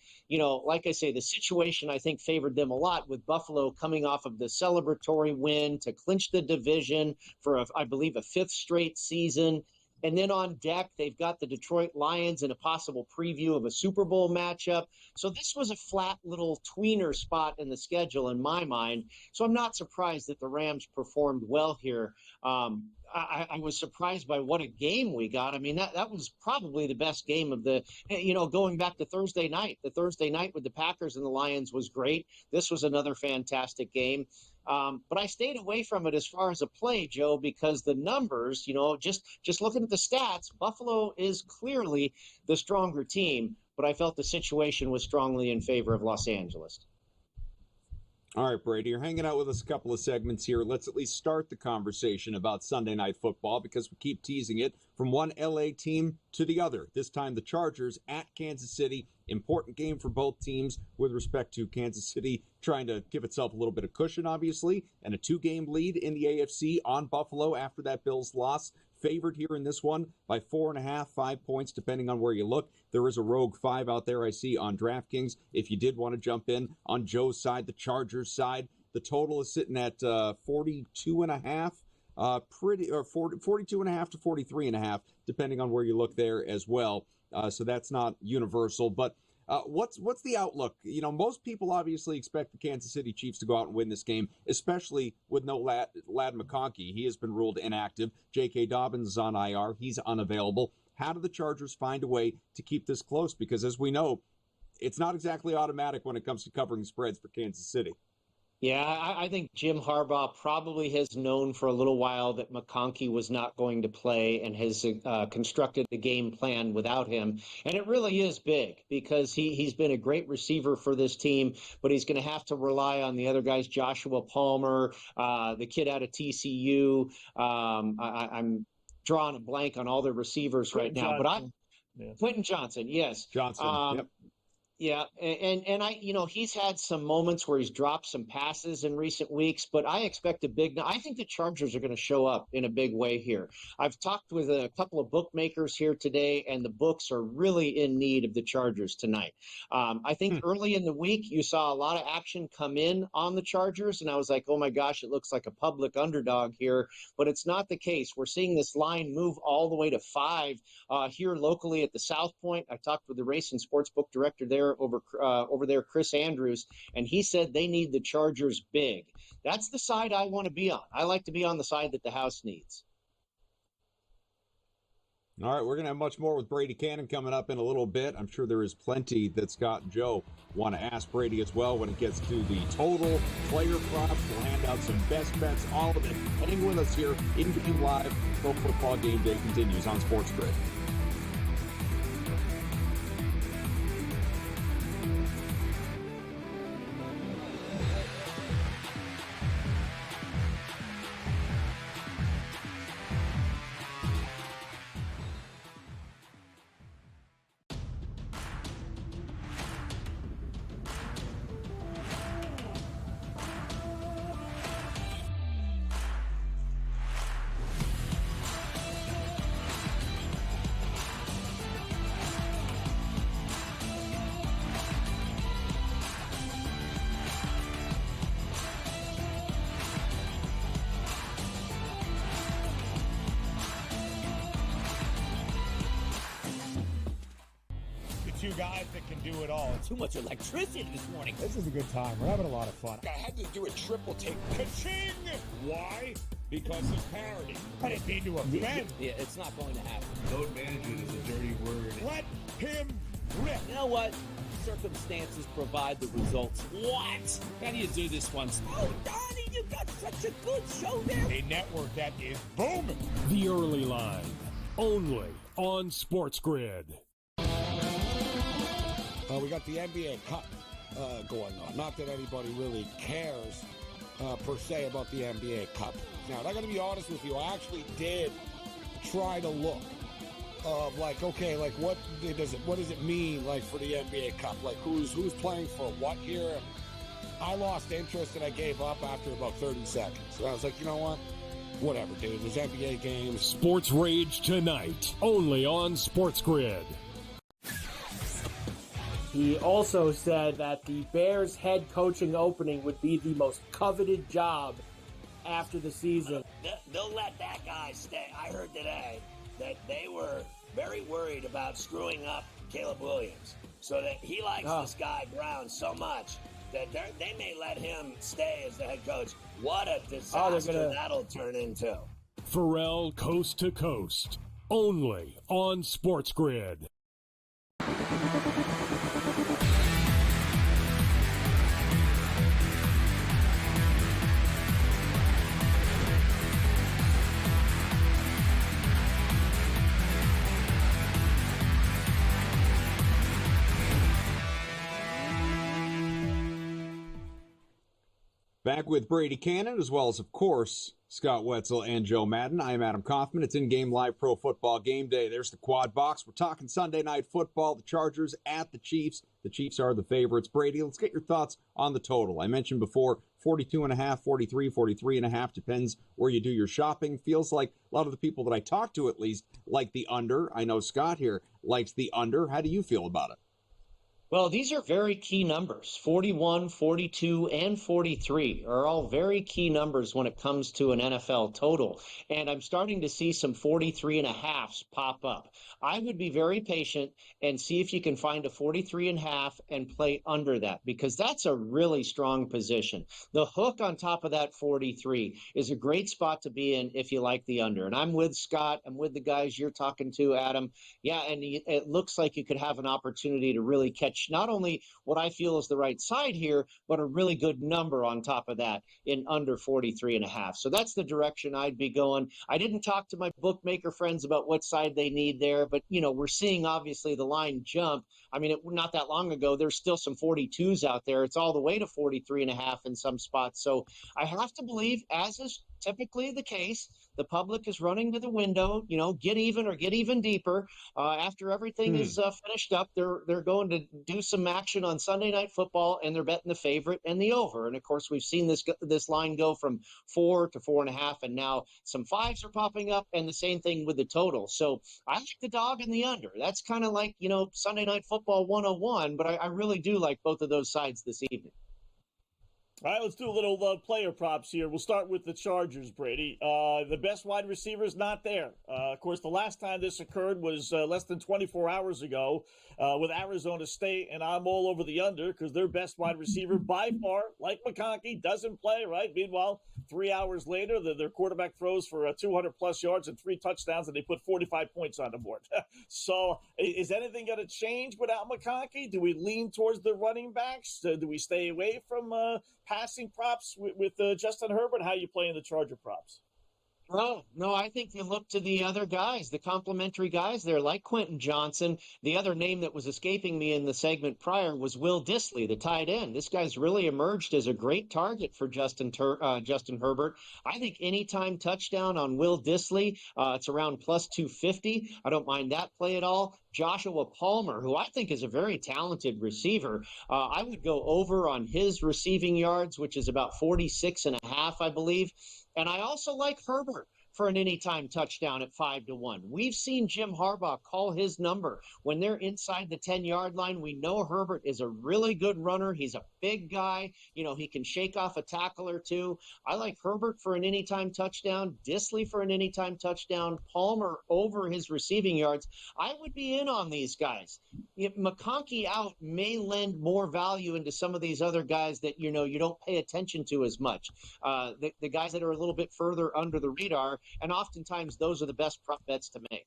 like I say, the situation, I think, favored them a lot, with Buffalo coming off of the celebratory win to clinch the division for, I believe, a 5th straight season. And then on deck, they've got the Detroit Lions in a possible preview of a Super Bowl matchup. So this was a flat little tweener spot in the schedule in my mind. So I'm not surprised that the Rams performed well here. I was surprised by what a game we got. That was probably the best game of the, going back to Thursday night. The Thursday night with the Packers and the Lions was great. This was another fantastic game. But I stayed away from it as far as a play, Joe, because the numbers, just looking at the stats, Buffalo is clearly the stronger team, but I felt the situation was strongly in favor of Los Angeles. All right, Brady, you're hanging out with us a couple of segments here. Let's at least start the conversation about Sunday Night Football, because we keep teasing it from one LA team to the other. This time the Chargers at Kansas City. Important game for both teams with respect to Kansas City trying to give itself a little bit of cushion, obviously, and a 2-game lead in the AFC on Buffalo after that Bills loss. Favored here in this one by 4.5, 5 points, depending on where you look. There is a rogue 5 out there I see on DraftKings. If you did want to jump in on Joe's side, the Chargers side, the total is sitting at 42.5, 42.5 to 43.5, depending on where you look there as well. So that's not universal, but what's the outlook? Most people obviously expect the Kansas City Chiefs to go out and win this game, especially with no Lad McConkey. He has been ruled inactive. J.K. Dobbins is on IR. He's unavailable. How do the Chargers find a way to keep this close? Because as we know, it's not exactly automatic when it comes to covering spreads for Kansas City. Yeah, I think Jim Harbaugh probably has known for a little while that McConkey was not going to play and has constructed the game plan without him. And it really is big because he's been a great receiver for this team, but he's going to have to rely on the other guys, Joshua Palmer, the kid out of TCU. I'm drawing a blank on all the receivers right now. But Quentin Johnson, yes. Johnson, yep. Yeah, and he's had some moments where he's dropped some passes in recent weeks, but I expect I think the Chargers are going to show up in a big way here. I've talked with a couple of bookmakers here today, and the books are really in need of the Chargers tonight. I think early in the week, you saw a lot of action come in on the Chargers, and I was like, oh my gosh, it looks like a public underdog here, but it's not the case. We're seeing this line move all the way to 5 here locally at the South Point. I talked with the race and sportsbook director there over there, Chris Andrews, and he said they need the Chargers big. That's the side I want to be on. I like to be on the side that the house needs. All right, we're going to have much more with Brady Cannon coming up in a little bit. I'm sure there is plenty that Scott and Joe want to ask Brady as well when it gets to the total player props. We'll hand out some best bets, all of it. Hang with us here in Game Live. Pro Football Game Day continues on SportsGrid. two guys that can do it all. Too much electricity this morning. This is a good time. We're having a lot of fun. I had to do a triple take. Ka-ching! Why? Because of parity. I didn't mean to offend. Yeah, it's not going to happen. Load management is a dirty word. Let him rip. You know what? Circumstances provide the results. What? How do you do this one? Oh, Donnie, you got such a good show there. A network that is booming. The Early Line, only on SportsGrid. We got the NBA Cup going on. Not that anybody really cares per se about the NBA Cup. Now, I'm going to be honest with you. I actually did try to look of like, okay, like what does it mean like for the NBA Cup? Like who's playing for what here? I lost interest and I gave up after about 30 seconds. So I was like, you know what? Whatever, dude. There's NBA games. Sports Rage tonight, only on SportsGrid. He also said that the Bears head coaching opening would be the most coveted job after the season. They'll let that guy stay. I heard today that they were very worried about screwing up Caleb Williams, so that he likes this guy Brown so much that they may let him stay as the head coach. What a disaster that'll turn into. Pharrell Coast to Coast, only on SportsGrid. Back with Brady Cannon, as well as, of course, Scott Wetzel and Joe Madden. I am Adam Kaufman. It's in-game live pro football game day. There's the quad box. We're talking Sunday night football. The Chargers at the Chiefs. The Chiefs are the favorites. Brady, let's get your thoughts on the total. I mentioned before, 42.5, 43, 43.5. Depends where you do your shopping. Feels like a lot of the people that I talk to, at least, like the under. I know Scott here likes the under. How do you feel about it? Well, these are very key numbers. 41, 42, and 43 are all very key numbers when it comes to an NFL total. And I'm starting to see some 43.5s pop up. I would be very patient and see if you can find a 43.5 and play under that, because that's a really strong position. The hook on top of that 43 is a great spot to be in if you like the under. And I'm with Scott. I'm with the guys you're talking to, Adam. Yeah, and it looks like you could have an opportunity to really catch not only what I feel is the right side here, but a really good number on top of that in under 43.5. So that's the direction I'd be going. I didn't talk to my bookmaker friends about what side they need there, but, you know, we're seeing obviously the line jump. I mean, not that long ago, there's still some 42s out there. It's all the way to 43.5 in some spots. So I have to believe, as is typically the case, the public is running to the window, you know, get even or get even deeper. After everything is finished up, they're going to do some action on Sunday Night Football, and they're betting the favorite and the over. And, of course, we've seen this line go from 4 to 4.5, and now some 5s are popping up, and the same thing with the total. So I like the dog and the under. That's kind of like, you know, Sunday Night Football 101, but I really do like both of those sides this evening. All right, let's do a little player props here. We'll start with the Chargers, Brady. The best wide receiver is not there. Of course, the last time this occurred was less than 24 hours ago with Arizona State, and I'm all over the under because their best wide receiver by far, like McConkey, doesn't play, right? Meanwhile, 3 hours later, their quarterback throws for 200-plus yards and 3 touchdowns, and they put 45 points on the board. So is anything going to change without McConkey? Do we lean towards the running backs? Do we stay away from passing props with Justin Herbert? How are you playing the Charger props? No, I think you look to the other guys, the complementary guys there, like Quentin Johnson. The other name that was escaping me in the segment prior was Will Dissly, the tight end. This guy's really emerged as a great target for Justin Herbert. I think anytime touchdown on Will Dissly, it's around plus 250. I don't mind that play at all. Joshua Palmer, who I think is a very talented receiver, I would go over on his receiving yards, which is about 46.5, I believe. And I also like Herbert for an anytime touchdown at 5-1. We've seen Jim Harbaugh call his number when they're inside the 10-yard line. We know Herbert is a really good runner. He's a big guy. He can shake off a tackle or two. I like Herbert for an anytime touchdown, Disley for an anytime touchdown, Palmer over his receiving yards. I would be in on these guys. If McConkey out may lend more value into some of these other guys that, you don't pay attention to as much. The guys that are a little bit further under the radar, and oftentimes those are the best prop bets to make.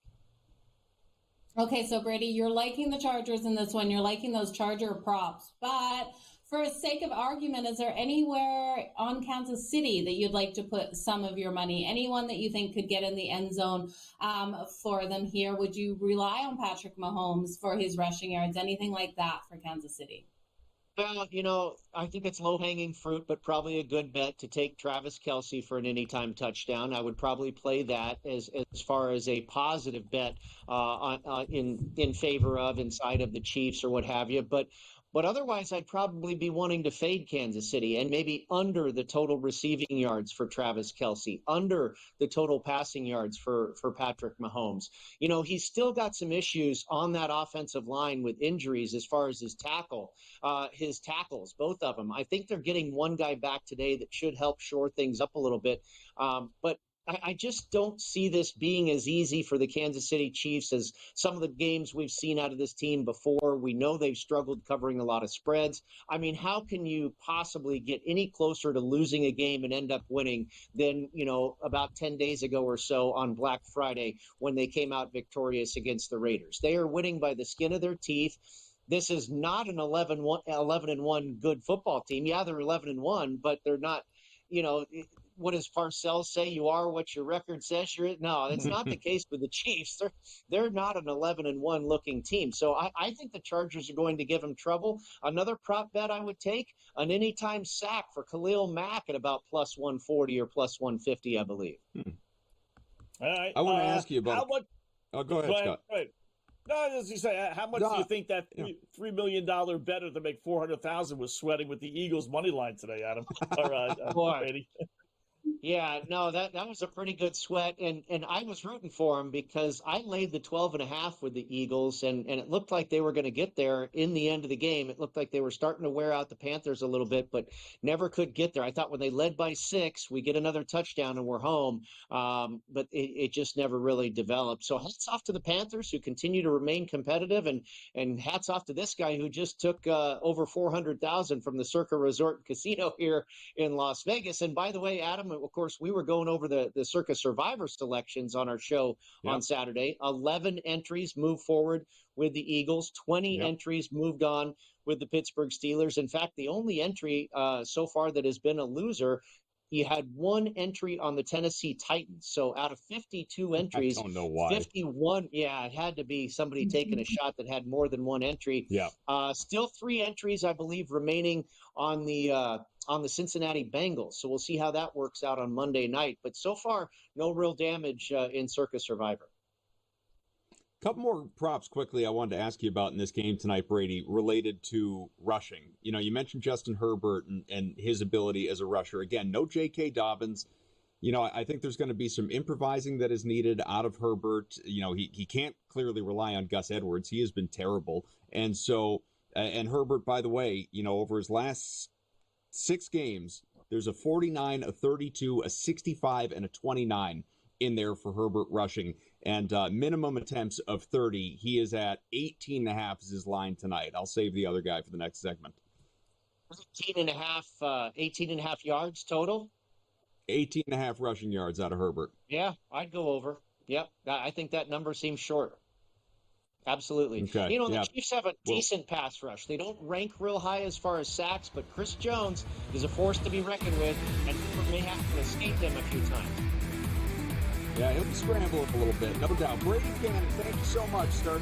Okay, so Brady, you're liking the Chargers in this one. You're liking those Charger props. But for sake of argument, is there anywhere on Kansas City that you'd like to put some of your money? Anyone that you think could get in the end zone for them here? Would you rely on Patrick Mahomes for his rushing yards? Anything like that for Kansas City? Well, I think it's low-hanging fruit, but probably a good bet to take Travis Kelce for an anytime touchdown. I would probably play that as far as a positive bet in favor of inside of the Chiefs or what have you. But otherwise, I'd probably be wanting to fade Kansas City and maybe under the total receiving yards for Travis Kelce, under the total passing yards for Patrick Mahomes. He's still got some issues on that offensive line with injuries as far as his tackles, both of them. I think they're getting one guy back today that should help shore things up a little bit. But I just don't see this being as easy for the Kansas City Chiefs as some of the games we've seen out of this team before. We know they've struggled covering a lot of spreads. I mean, how can you possibly get any closer to losing a game and end up winning than, about 10 days ago or so on Black Friday when they came out victorious against the Raiders? They are winning by the skin of their teeth. This is not an 11-1 good football team. Yeah, they're 11-1, but they're not, what does Parcells say? You are what your record says you're. No, that's not the case with the Chiefs. They're not an 11-1 looking team. So I think the Chargers are going to give them trouble. Another prop bet I would take, an anytime sack for Khalil Mack at about plus 140 or plus 150, I believe. All right. I want to ask you about how much. Oh, go ahead, Scott. Go ahead. No, as you say, how much do you think that $3 million better to make $400,000 was sweating with the Eagles money line today, Adam? Or Brady? Yeah, no, that was a pretty good sweat, and I was rooting for him because I laid the 12.5 with the Eagles, and it looked like they were going to get there in the end of the game. It looked like they were starting to wear out the Panthers a little bit, but never could get there. I thought when they led by 6, we get another touchdown and we're home, but it just never really developed. So hats off to the Panthers who continue to remain competitive, and hats off to this guy who just took over $400,000 from the Circa Resort and Casino here in Las Vegas. And by the way, Adam, of course, we were going over the Circa Survivor selections on our show on Saturday. 11 entries moved forward with the Eagles. 20 entries moved on with the Pittsburgh Steelers. In fact, the only entry so far that has been a loser, he had one entry on the Tennessee Titans. So out of 52 entries, I don't know why. 51, it had to be somebody taking a shot that had more than one entry. Yeah. Still 3 entries, I believe, remaining on the Cincinnati Bengals. So we'll see how that works out on Monday night. But so far, no real damage in Circa Survivor. Couple more props quickly I wanted to ask you about in this game tonight, Brady, related to rushing. You mentioned Justin Herbert and his ability as a rusher. Again, no J.K. Dobbins. I think there's going to be some improvising that is needed out of Herbert. He can't clearly rely on Gus Edwards. He has been terrible. And so, and Herbert, by the way, over his last 6 games, there's a 49, a 32, a 65, and a 29 in there for Herbert rushing, and minimum attempts of 30. He is at 18.5 is his line tonight. I'll save the other guy for the next segment. 18.5 yards total? 18.5 rushing yards out of Herbert. Yeah, I'd go over. Yep, I think that number seems short. Absolutely. Okay. The Chiefs have a decent pass rush. They don't rank real high as far as sacks, but Chris Jones is a force to be reckoned with, and may have to escape them a few times. Yeah, he'll scramble a little bit, no doubt. Brady Cannon, thank you so much, sir.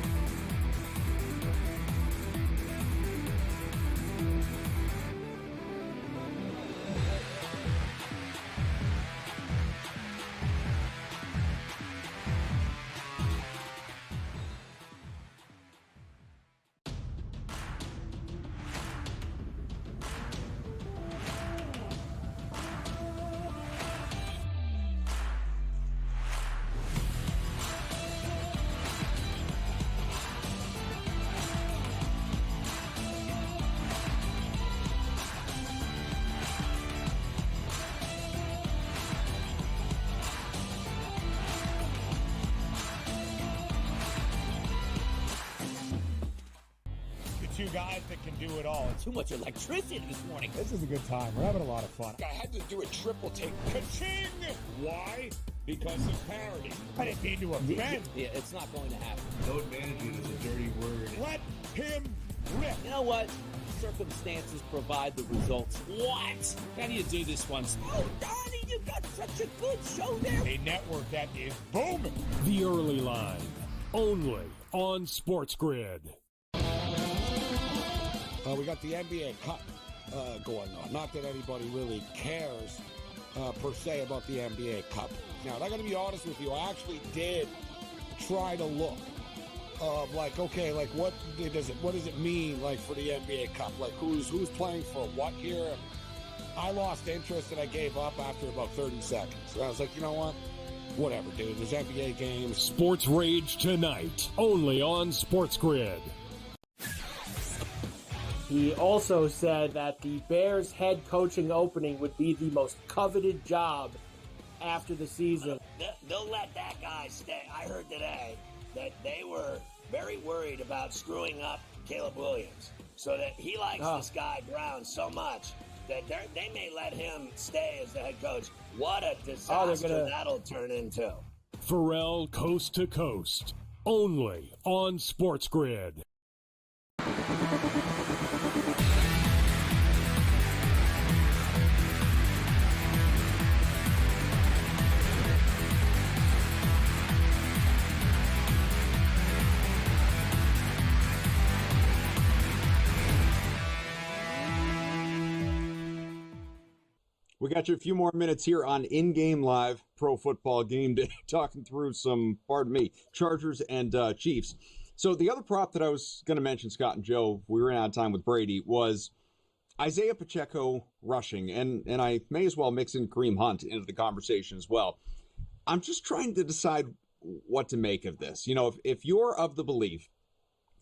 two guys that can do it all. Too much electricity this morning. This is a good time. We're having a lot of fun. I had to do a triple take. Ka-ching! Why? Because of parity. I didn't mean to offend. Yeah, it's not going to happen. Load management is a dirty word. Let him rip. You know what? Circumstances provide the results. What? How do you do this one? Oh, Donnie, you got such a good show there. A network that is booming. The Early Line, only on SportsGrid. We got the NBA Cup going on. Not that anybody really cares per se about the NBA Cup. Now, I got to be honest with you. I actually did try to look of okay, what does it mean for the NBA Cup? Who's playing for what here? I lost interest and I gave up after about 30 seconds. So I was like, you know what? Whatever, dude. There's NBA games. Sports Rage tonight, only on SportsGrid. He also said that the Bears head coaching opening would be the most coveted job after the season. They'll let that guy stay. I heard today that they were very worried about screwing up Caleb Williams. So that he likes this guy Brown so much that they may let him stay as the head coach. What a disaster that'll turn into. Pharrell Coast to Coast, only on SportsGrid. We got you a few more minutes here on In-Game Live Pro Football Game Day, talking through some, Chargers and Chiefs. So the other prop that I was going to mention, Scott and Joe, we ran out of time with Brady, was Isaiah Pacheco rushing, and I may as well mix in Kareem Hunt into the conversation as well. I'm just trying to decide what to make of this. If you're of the belief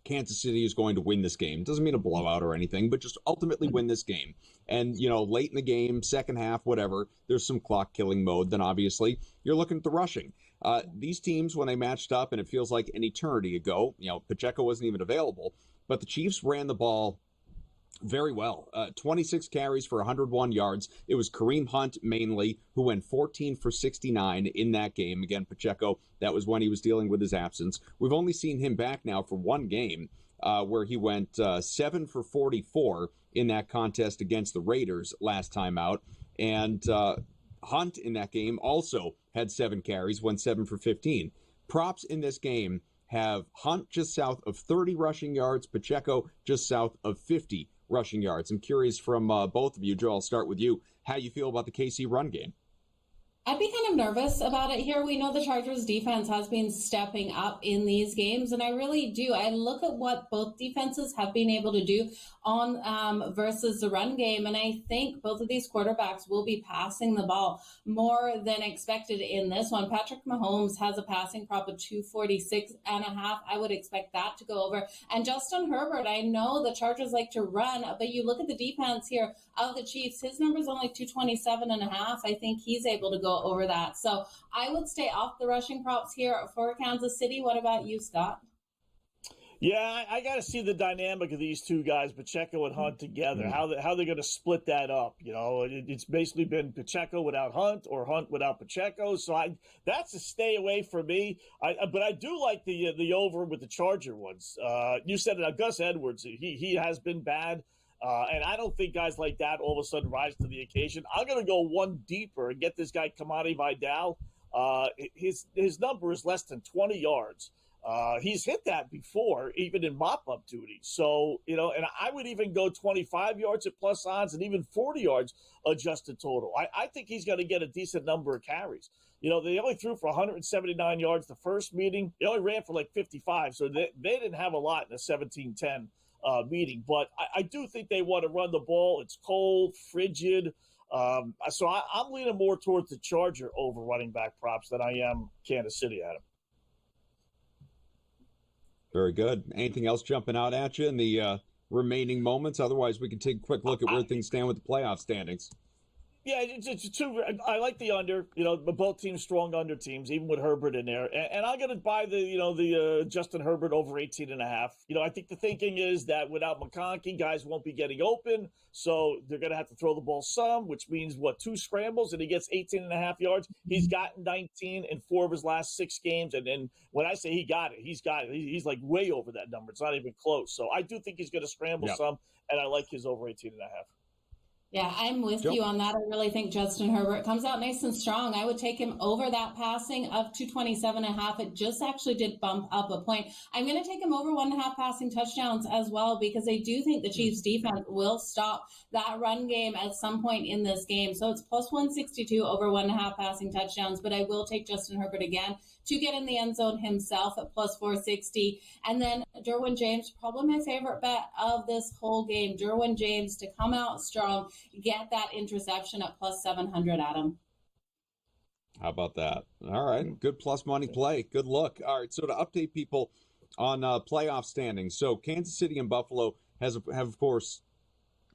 Kansas City is going to win this game, doesn't mean a blowout or anything, but just ultimately win this game. And, late in the game, second half, whatever, there's some clock killing mode, then obviously you're looking at the rushing. These teams, when they matched up, and it feels like an eternity ago, Pacheco wasn't even available, but the Chiefs ran the ball very well. 26 carries for 101 yards. It was Kareem Hunt mainly, who went 14 for 69 in that game. Again, Pacheco, that was when he was dealing with his absence. We've only seen him back now for one game where he went 7 for 44 in that contest against the Raiders last time out. And Hunt in that game also had 7 carries, went 7 for 15. Props in this game have Hunt just south of 30 rushing yards, Pacheco just south of 50 rushing yards. I'm curious from both of you, Joe, I'll start with you, how you feel about the KC run game. I'd be kind of nervous about it here. We know the Chargers defense has been stepping up in these games, and I really do. I look at what both defenses have been able to do on versus the run game, and I think both of these quarterbacks will be passing the ball more than expected in this one. Patrick Mahomes has a passing prop of 246.5. I would expect that to go over. And Justin Herbert, I know the Chargers like to run, but you look at the defense here of the Chiefs, his number's only 227.5. I think he's able to go over that. So I would stay off the rushing props here for Kansas City. What about you, Scott? Yeah, I got to see the dynamic of these two guys, Pacheco and Hunt, together. How they're going to split that up. It's basically been Pacheco without Hunt or Hunt without Pacheco. So that's a stay away for me. But I do like the over with the Charger ones. You said it, Gus Edwards. He has been bad. And I don't think guys like that all of a sudden rise to the occasion. I'm going to go one deeper and get this guy Kamani Vidal. His number is less than 20 yards. He's hit that before, even in mop-up duty. So, and I would even go 25 yards at plus odds and even 40 yards adjusted total. I think he's going to get a decent number of carries. They only threw for 179 yards the first meeting. They only ran for like 55, so they didn't have a lot in the 17-10 meeting. But I do think they want to run the ball. It's cold, frigid. So I'm leaning more towards the Charger over running back props than I am Kansas City, Adam. Very good. Anything else jumping out at you in the remaining moments? Otherwise, we can take a quick look at where things stand with the playoff standings. Yeah, it's two. I like the under. Both teams strong under teams, even with Herbert in there. And I'm going to buy the Justin Herbert over 18.5. I think the thinking is that without McConkey, guys won't be getting open, so they're going to have to throw the ball some, which means 2 scrambles, and he gets 18.5 yards. He's gotten 19 in 4 of his last 6 games, and then when I say he got it, he's got it. He's like way over that number. It's not even close. So I do think he's going to scramble some, and I like his over 18.5. Yeah, I'm with you on that. I really think Justin Herbert comes out nice and strong. I would take him over that passing of 227.5. It just actually did bump up a point. I'm going to take him over 1.5 passing touchdowns as well, because I do think the Chiefs defense will stop that run game at some point in this game. So it's plus 162 over 1.5 passing touchdowns, but I will take Justin Herbert again to get in the end zone himself at plus 460. And then Derwin James, probably my favorite bet of this whole game. Derwin James to come out strong, get that interception at plus 700, Adam. How about that? All right. Good plus money play. Good look. All right. So to update people on playoff standings. So Kansas City and Buffalo have, of course,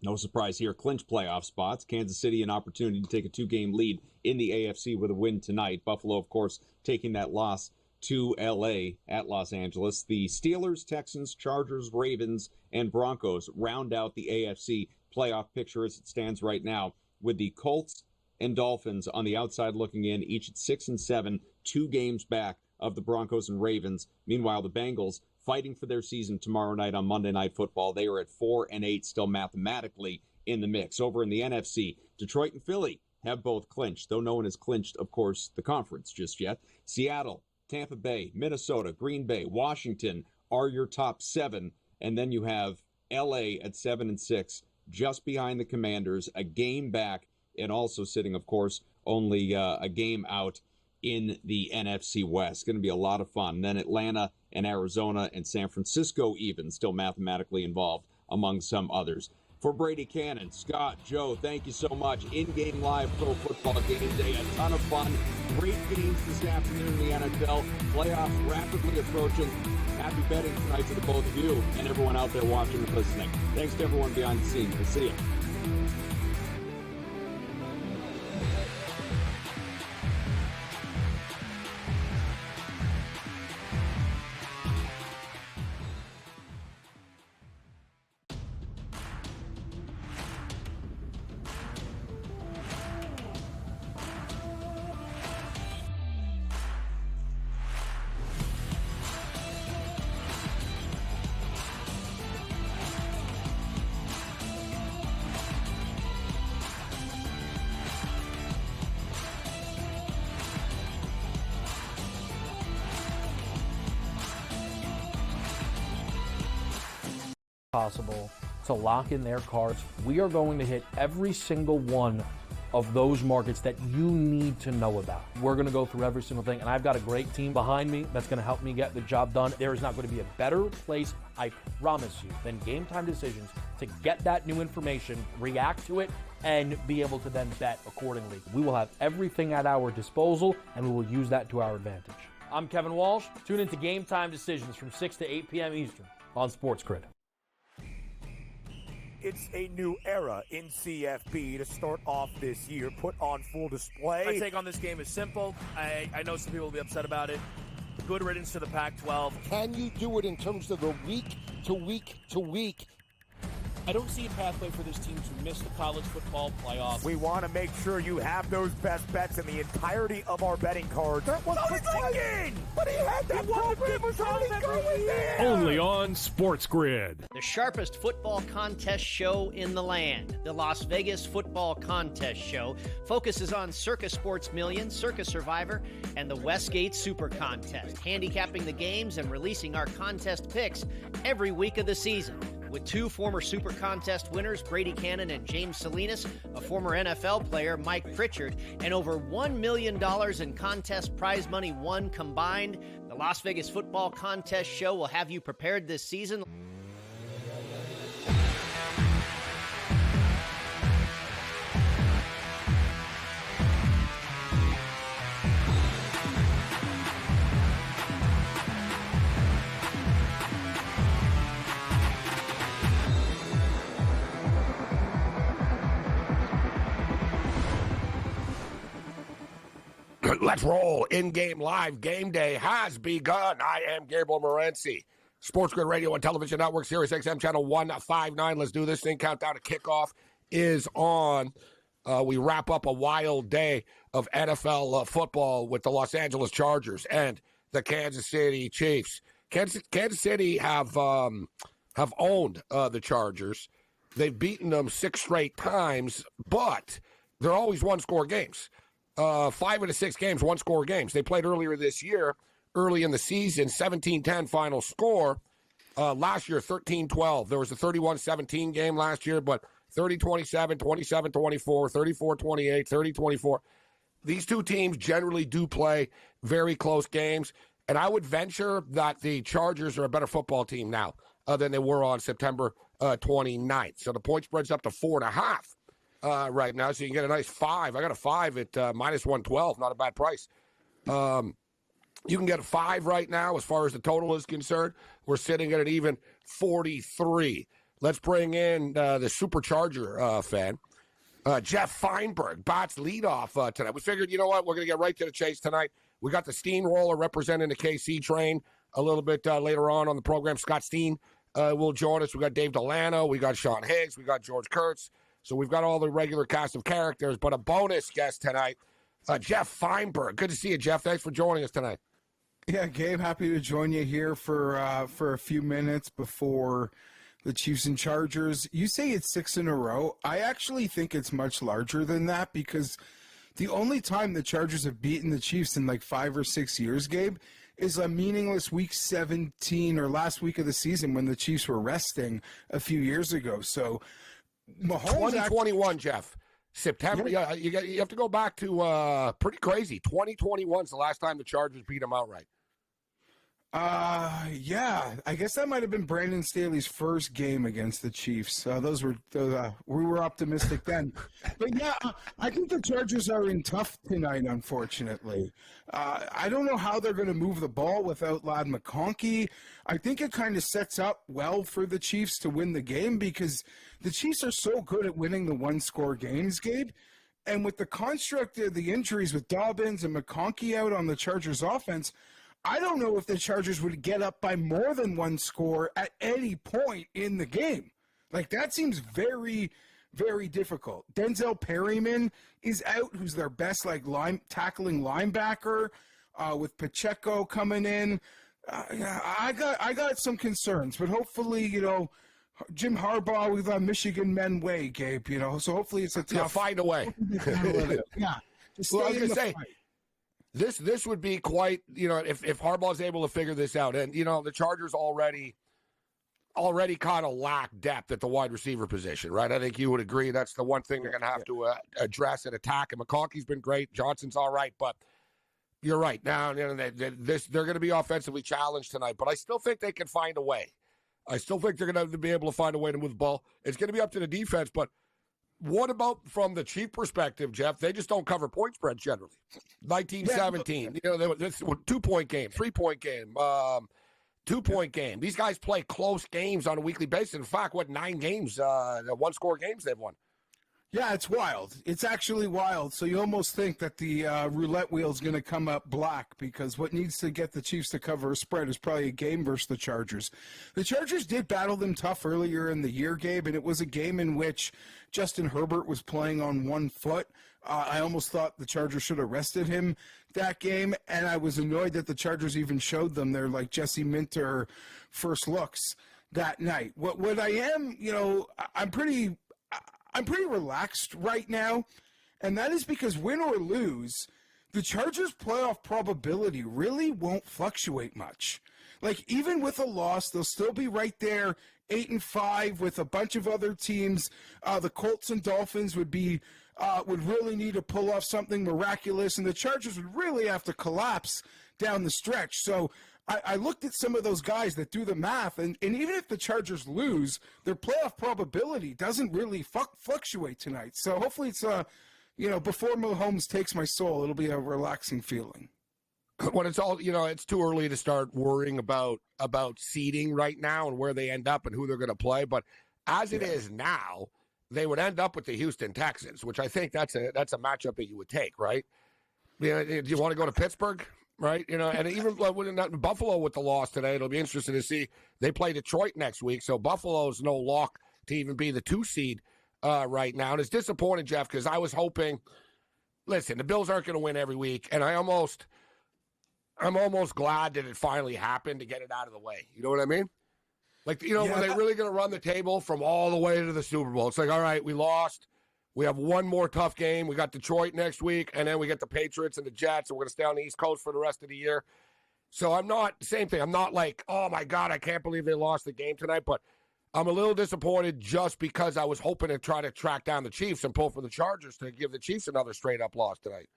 no surprise here, clinched playoff spots. Kansas City, an opportunity to take a 2-game lead in the AFC with a win tonight. Buffalo, of course, taking that loss to L.A. at Los Angeles. The Steelers, Texans, Chargers, Ravens, and Broncos round out the AFC playoff picture as it stands right now, with the Colts and Dolphins on the outside looking in, each at 6 and 7, 2 games back of the Broncos and Ravens. Meanwhile, the Bengals fighting for their season tomorrow night on Monday Night Football. They are at 4 and 8, still mathematically in the mix. Over in the NFC, Detroit and Philly have both clinched, though no one has clinched, of course, the conference just yet. Seattle, Tampa Bay, Minnesota, Green Bay, Washington are your top 7, and then you have LA at 7 and 6, just behind the Commanders, a game back, and also sitting, of course, only a game out in the NFC West. Going to be a lot of fun. And then Atlanta and Arizona and San Francisco even still mathematically involved, among some others. For Brady Cannon, Scott, Joe, thank you so much. In-game live pro football game day, a ton of fun. Great games this afternoon in the NFL. Playoffs rapidly approaching. Happy betting tonight to the both of you and everyone out there watching and listening. Thanks to everyone behind the scenes. We'll see you. Possible to lock in their cards. We are going to hit every single one of those markets that you need to know about. We're going to go through every single thing, and I've got a great team behind me that's going to help me get the job done. There is not going to be a better place, I promise you, than Game Time Decisions to get that new information, react to it, and be able to then bet accordingly. We will have everything at our disposal, and we will use that to our advantage. I'm Kevin Walsh. Tune into Game Time Decisions from 6 to 8 p.m. Eastern on SportsGrid. It's a new era in CFB to start off this year, put on full display. My take on this game is simple. I know some people will be upset about it. Good riddance to the Pac-12. Can you do it in terms of the week to week to week? I don't see a pathway for this team to miss the college football playoffs. We want to make sure you have those best bets in the entirety of our betting cards. That was thinking! But he had that program was already going there! Only on SportsGrid. The sharpest football contest show in the land. The Las Vegas Football Contest Show focuses on Circus Sports Million, Circus Survivor, and the Westgate Super Contest, handicapping the games and releasing our contest picks every week of the season. With 2 former Super Contest winners, Brady Cannon and James Salinas, a former NFL player, Mike Pritchard, and over $1 million in contest prize money won combined, the Las Vegas Football Contest Show will have you prepared this season. Let's roll. In-game live game day has begun. I am Gabriel Morency. SportsGrid Radio and Television Network, Sirius XM Channel 159. Let's do this thing. Countdown to kickoff is on. We wrap up a wild day of NFL football with the Los Angeles Chargers and the Kansas City Chiefs. Kansas City have owned the Chargers. They've beaten them 6 straight times, but they're always one-score games. 5 of the 6 games, one-score games. They played earlier this year, early in the season, 17-10 final score. Last year, 13-12. There was a 31-17 game last year, but 30-27, 27-24, 34-28, 30-24. These two teams generally do play very close games, and I would venture that the Chargers are a better football team now than they were on September 29th. So the point spread's up to 4.5 right now, so you can get a nice 5. I got a 5 at minus 112, not a bad price. You can get a 5 right now as far as the total is concerned. We're sitting at an even 43. Let's bring in the Supercharger fan. Jeff Feinberg, Bats leadoff tonight. We figured, you know what, we're going to get right to the chase tonight. We got the Steamroller representing the KC train a little bit later on the program. Scott Steen will join us. We got Dave Delano. We got Sean Higgs. We got George Kurtz. So we've got all the regular cast of characters, but a bonus guest tonight, Jeff Feinberg. Good to see you, Jeff. Thanks for joining us tonight. Yeah, Gabe, happy to join you here for a few minutes before the Chiefs and Chargers. You say it's 6 in a row. I actually think it's much larger than that because the only time the Chargers have beaten the Chiefs in like 5 or 6 years, Gabe, is a meaningless week 17 or last week of the season when the Chiefs were resting a few years ago. So Mahomes 2021, Jeff. September. Yeah, you have to go back to pretty crazy. 2021 is the last time the Chargers beat them outright. Yeah, I guess that might have been Brandon Staley's first game against the Chiefs. We were optimistic then. But yeah, I think the Chargers are in tough tonight, unfortunately. I don't know how they're going to move the ball without Ladd McConkey. I think it kind of sets up well for the Chiefs to win the game because the Chiefs are so good at winning the one-score games, Gabe. And with the construct of the injuries with Dobbins and McConkey out on the Chargers offense, I don't know if the Chargers would get up by more than 1 score at any point in the game. Like, that seems very, very difficult. Denzel Perryman is out, who's their best, tackling linebacker, with Pacheco coming in. I got some concerns, but hopefully, Jim Harbaugh, we've got Michigan men way, Gabe, so hopefully it's a tough. Yeah, find a way. Yeah. Well, I was going to say, This would be quite, if Harbaugh's able to figure this out. And, the Chargers already kind of lack depth at the wide receiver position, right? I think you would agree that's the one thing they're going to have to address and attack. And McConkey's been great. Johnson's all right. But you're right. Now, they're going to be offensively challenged tonight. But I still think they can find a way. I still think they're going to be able to find a way to move the ball. It's going to be up to the defense. But what about from the Chief perspective, Jeff? They just don't cover point spreads generally. 19-17, this 2-point game, 3-point game, 2-point game. These guys play close games on a weekly basis. In fact, 9 games, 1-score games they've won. Yeah, it's wild. It's actually wild. So you almost think that the roulette wheel is going to come up black because what needs to get the Chiefs to cover a spread is probably a game versus the Chargers. The Chargers did battle them tough earlier in the year, Gabe, and it was a game in which Justin Herbert was playing on 1 foot. I almost thought the Chargers should have rested him that game, and I was annoyed that the Chargers even showed them their, Jesse Minter first looks that night. What I am, I'm pretty relaxed right now, and that is because win or lose, the Chargers' playoff probability really won't fluctuate much. Even with a loss, they'll still be right there, 8-5 with a bunch of other teams. The Colts and Dolphins would really need to pull off something miraculous, and the Chargers would really have to collapse down the stretch. So I looked at some of those guys that do the math, and even if the Chargers lose, their playoff probability doesn't really fluctuate tonight. So hopefully it's, before Mahomes takes my soul, it'll be a relaxing feeling. When it's all, it's too early to start worrying about seeding right now and where they end up and who they're going to play. But as it is now, they would end up with the Houston Texans, which I think that's a matchup that you would take, right? do you want to go to Pittsburgh? Right? And even Buffalo with the loss today, it'll be interesting to see. They play Detroit next week, so Buffalo's no lock to even be the 2 seed right now. And it's disappointing, Jeff, because I was hoping, listen, the Bills aren't going to win every week, and I'm almost glad that it finally happened to get it out of the way. You know what I mean? Like, when they're really going to run the table from all the way to the Super Bowl. It's like, all right, we lost. We have one more tough game. We got Detroit next week, and then we get the Patriots and the Jets, and we're going to stay on the East Coast for the rest of the year. So I'm not, same thing. I'm not like, oh, my God, I can't believe they lost the game tonight. But I'm a little disappointed just because I was hoping to try to track down the Chiefs and pull for the Chargers to give the Chiefs another straight-up loss tonight.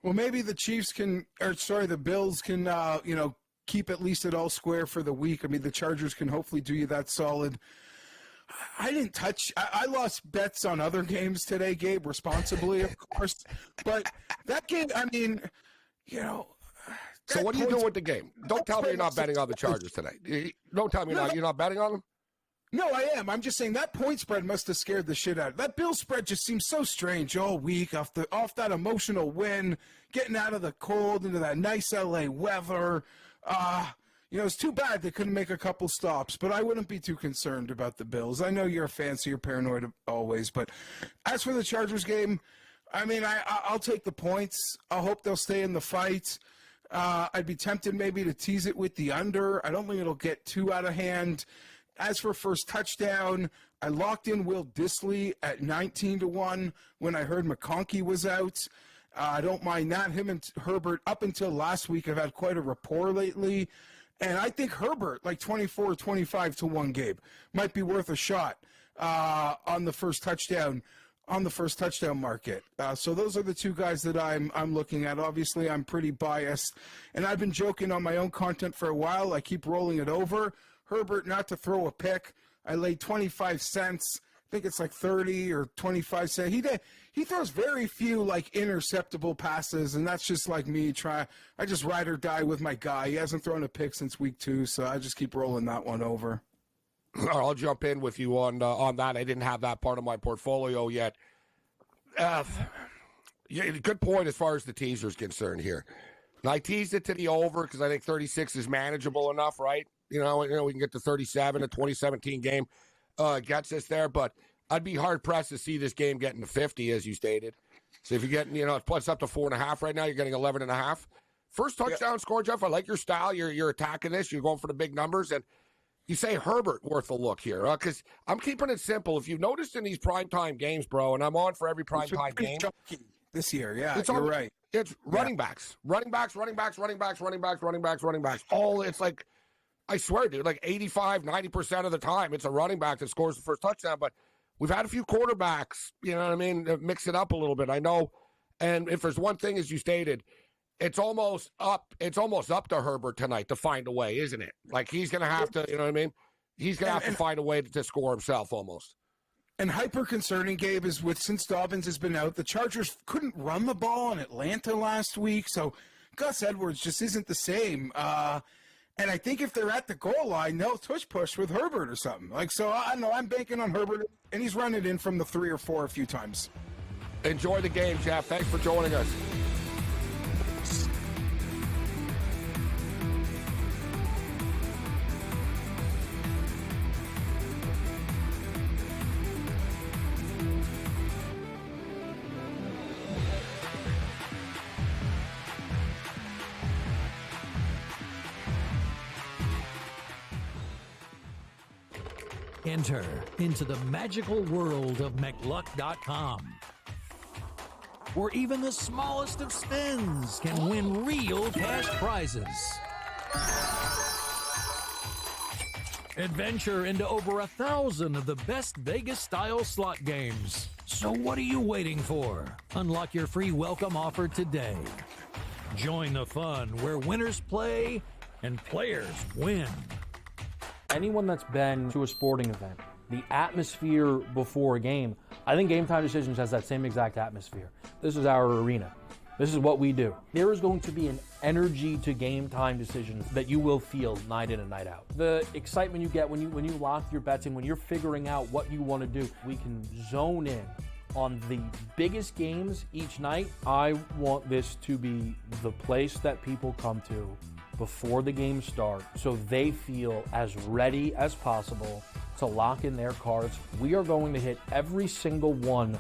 Well, maybe the the Bills can, keep at least it all square for the week. I mean, the Chargers can hopefully do you that solid. I lost bets on other games today, Gabe, responsibly, of course. But that game, I mean, So what are you doing with the game? Don't tell me you're not betting on the Chargers today. Don't tell me you're not betting on them? No, I am. I'm just saying that point spread must have scared the shit out of it. That Bill spread just seems so strange all week off that emotional win, getting out of the cold into that nice LA weather. It's too bad they couldn't make a couple stops, but I wouldn't be too concerned about the Bills. I know you're a fan, so you're paranoid always. But as for the Chargers game, I mean, I'll take the points. I hope they'll stay in the fight. I'd be tempted maybe to tease it with the under. I don't think it'll get too out of hand. As for first touchdown, I locked in Will Dissly at 19-1 when I heard McConkey was out. I don't mind that. Him and Herbert, up until last week, have had quite a rapport lately. And I think Herbert, like 24-25-1, Gabe, might be worth a shot on the first touchdown market. So those are the two guys that I'm looking at. Obviously, I'm pretty biased. And I've been joking on my own content for a while. I keep rolling it over. Herbert not to throw a pick. I laid 25 cents. I think it's like 30 or 25 cents. He throws very few like interceptable passes, and that's just like me. I just ride or die with my guy. He hasn't thrown a pick since week 2, so I just keep rolling that one over. I'll jump in with you on that. I didn't have that part of my portfolio yet. Good point as far as the teaser is concerned here. And I teased it to the over because I think 36 is manageable enough, right? We can get to 37. A 2017 game gets us there, but I'd be hard pressed to see this game getting to 50, as you stated. So if you're getting, it's up to 4.5 right now. You're getting 11.5. First touchdown score, Jeff. I like your style. You're attacking this. You're going for the big numbers, and you say Herbert worth a look here, because I'm keeping it simple. If you've noticed in these primetime games, bro, and I'm on for every primetime game this year, you're right. It's running backs. All it's like, I swear, dude, like 85, 90% of the time, it's a running back that scores the first touchdown. But we've had a few quarterbacks, mix it up a little bit. I know. And if there's one thing, as you stated, it's almost up to Herbert tonight to find a way, isn't it? Like he's going to have to, he's going to have to find a way to score himself almost. And hyper concerning, Gabe, is since Dobbins has been out, the Chargers couldn't run the ball in Atlanta last week. So Gus Edwards just isn't the same. And I think if they're at the goal line, they'll push with Herbert or something. So I don't know. I'm banking on Herbert, and he's running in from the 3 or 4 a few times. Enjoy the game, Jeff. Thanks for joining us. Enter into the magical world of McLuck.com, where even the smallest of spins can win real cash prizes. Adventure into over 1,000 of the best Vegas-style slot games. So what are you waiting for? Unlock your free welcome offer today. Join the fun where winners play and players win. Anyone that's been to a sporting event, the atmosphere before a game, I think Game Time Decisions has that same exact atmosphere. This is our arena. This is what we do. There is going to be an energy to Game Time Decisions that you will feel night in and night out. The excitement you get when you lock your bets in, when you're figuring out what you want to do, we can zone in on the biggest games each night, I want this to be the place that people come to before the games start so they feel as ready as possible to lock in their cards. We are going to hit every single one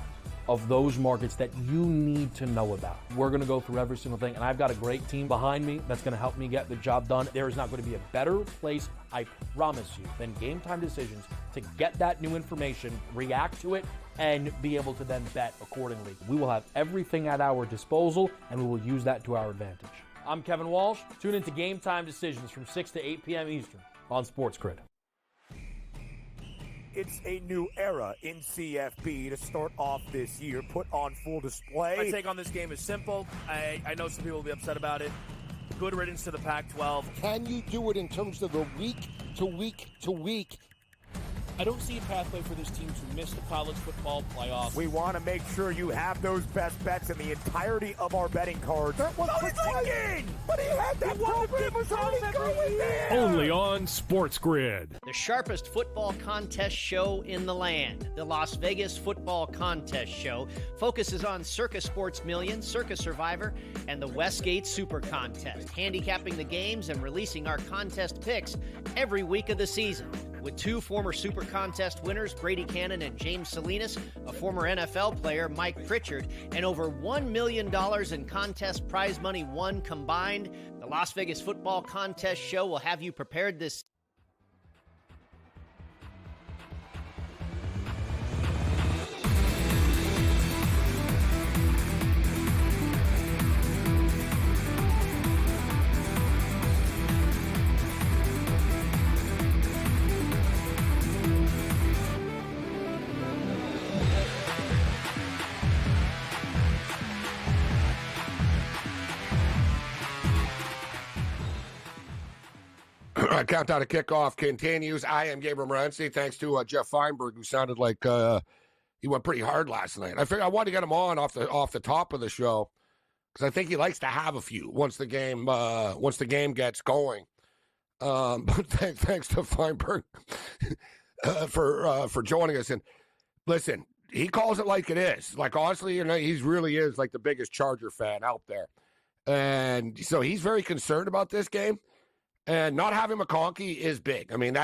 of those markets that you need to know about. We're going to go through every single thing, and I've got a great team behind me that's going to help me get the job done. There is not going to be a better place, I promise you, than Game Time Decisions to get that new information, react to it, and be able to then bet accordingly. We will have everything at our disposal, and we will use that to our advantage. I'm Kevin Walsh. Tune into Game Time Decisions from 6 to 8 p.m. Eastern on SportsGrid. It's a new era in CFB to start off this year, put on full display. My take on this game is simple. I know some people will be upset about it. Good riddance to the Pac-12. Can you do it in terms of the week to week to week? I don't see a pathway for this team to miss the college football playoffs. We want to make sure you have those best bets in the entirety of our betting cards. That was thinking! But he had that program was already going there! Only on SportsGrid. The sharpest football contest show in the land, the Las Vegas Football Contest Show, focuses on Circa Sports Million, Circa Survivor, and the Westgate Super Contest, handicapping the games and releasing our contest picks every week of the season. With two former Super Contest winners, Brady Cannon and James Salinas, a former NFL player, Mike Pritchard, and over $1 million in contest prize money won combined, the Las Vegas Football Contest Show will have you prepared this. Countdown to kickoff continues. I am Gabriel Morency. Thanks to Jeff Feinberg, who sounded like he went pretty hard last night. I figured I wanted to get him on off the top of the show because I think he likes to have a few once the game gets going. But thanks to Feinberg for joining us. And listen, he calls it like it is. Like honestly, he really is like the biggest Charger fan out there, and so he's very concerned about this game. And not having McConkey is big. I mean,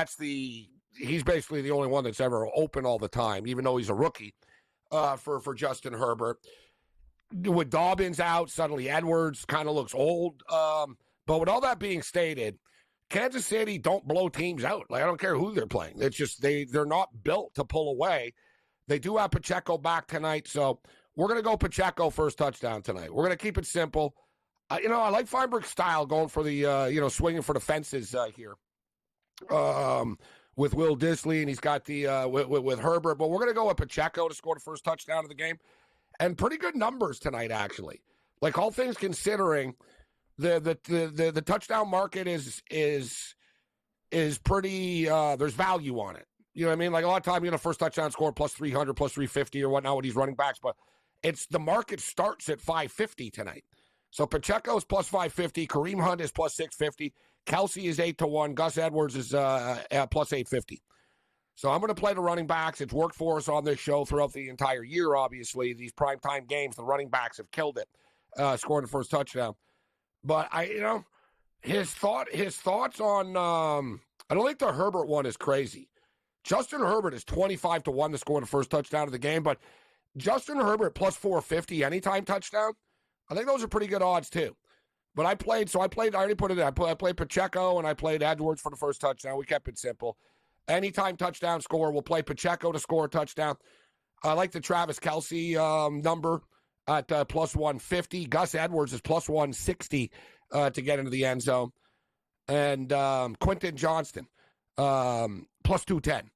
he's basically the only one that's ever open all the time, even though he's a rookie for Justin Herbert. With Dobbins out, suddenly Edwards kind of looks old. But with all that being stated, Kansas City don't blow teams out. Like I don't care who they're playing. It's just they're not built to pull away. They do have Pacheco back tonight, so we're going to go Pacheco first touchdown tonight. We're going to keep it simple. I like Feinberg's style going for the, swinging for the fences here with Will Dissly, and he's got the with Herbert. But we're going to go with Pacheco to score the first touchdown of the game. And pretty good numbers tonight, actually. Like, all things considering, the touchdown market is pretty, there's value on it. You know what I mean? Like, a lot of time, first touchdown score plus 300, plus 350 or whatnot with these running backs. But the market starts at 550 tonight. So Pacheco's plus 550, Kareem Hunt is plus 650, Kelsey is 8-1, Gus Edwards is plus 850. So I'm going to play the running backs. It's worked for us on this show throughout the entire year, obviously. These primetime games, the running backs have killed it, scoring the first touchdown. But, his thoughts on I don't think the Herbert one is crazy. Justin Herbert is 25-1 to score the first touchdown of the game, but Justin Herbert plus 450 anytime touchdown, I think those are pretty good odds, too. But I already put it in. I played Pacheco, and I played Edwards for the first touchdown. We kept it simple. Anytime touchdown score, we'll play Pacheco to score a touchdown. I like the Travis Kelsey number at plus 150. Gus Edwards is plus 160 to get into the end zone. And Quentin Johnston, plus 210.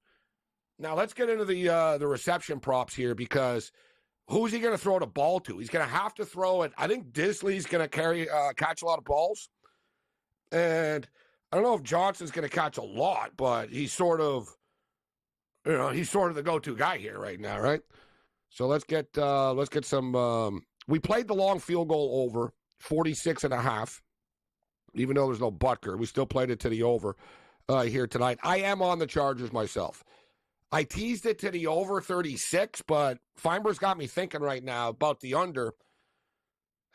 Now, let's get into the reception props here because – who's he going to throw the ball to? He's going to have to throw it. I think Disley's going to catch a lot of balls. And I don't know if Johnson's going to catch a lot, but he's sort of the go-to guy here right now, right? So let's get some we played the long field goal over, 46.5. Even though there's no Butker, we still played it to the over here tonight. I am on the Chargers myself. I teased it to the over 36, but Feinberg's got me thinking right now about the under.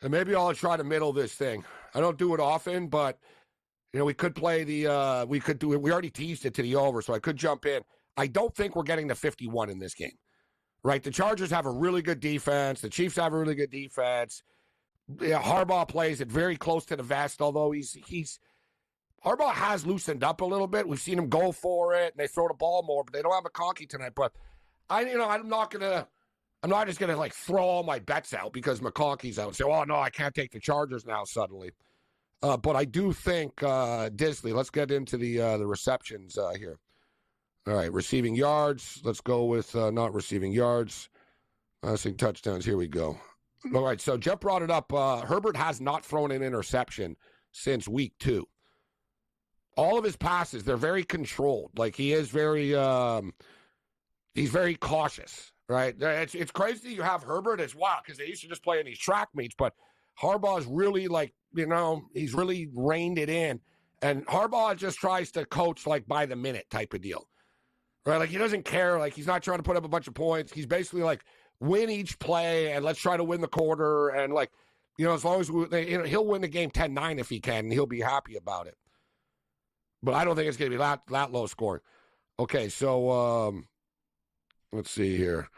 And maybe I'll try to middle this thing. I don't do it often, but we could play we already teased it to the over, so I could jump in. I don't think we're getting to 51 in this game. Right? The Chargers have a really good defense. The Chiefs have a really good defense. Yeah, Harbaugh plays it very close to the vest, although Harbaugh has loosened up a little bit. We've seen him go for it, and they throw the ball more, but they don't have McConkey tonight. But I'm not just gonna throw all my bets out because McConkey's out and say, oh no, I can't take the Chargers now suddenly. But I do think Disley. Let's get into the receptions here. All right, receiving yards. Let's go with not receiving yards. Passing touchdowns. Here we go. All right, so Jeff brought it up. Herbert has not thrown an interception since week 2. All of his passes, they're very controlled. He is very, he's very cautious, right? It's crazy you have Herbert as well because they used to just play in these track meets, but Harbaugh's really he's really reined it in. And Harbaugh just tries to coach by the minute type of deal, right? He doesn't care. He's not trying to put up a bunch of points. He's basically win each play and let's try to win the quarter. And as long as he'll win the game 10-9 if he can, and he'll be happy about it. But I don't think it's going to be that low scoring. Okay, so let's see here.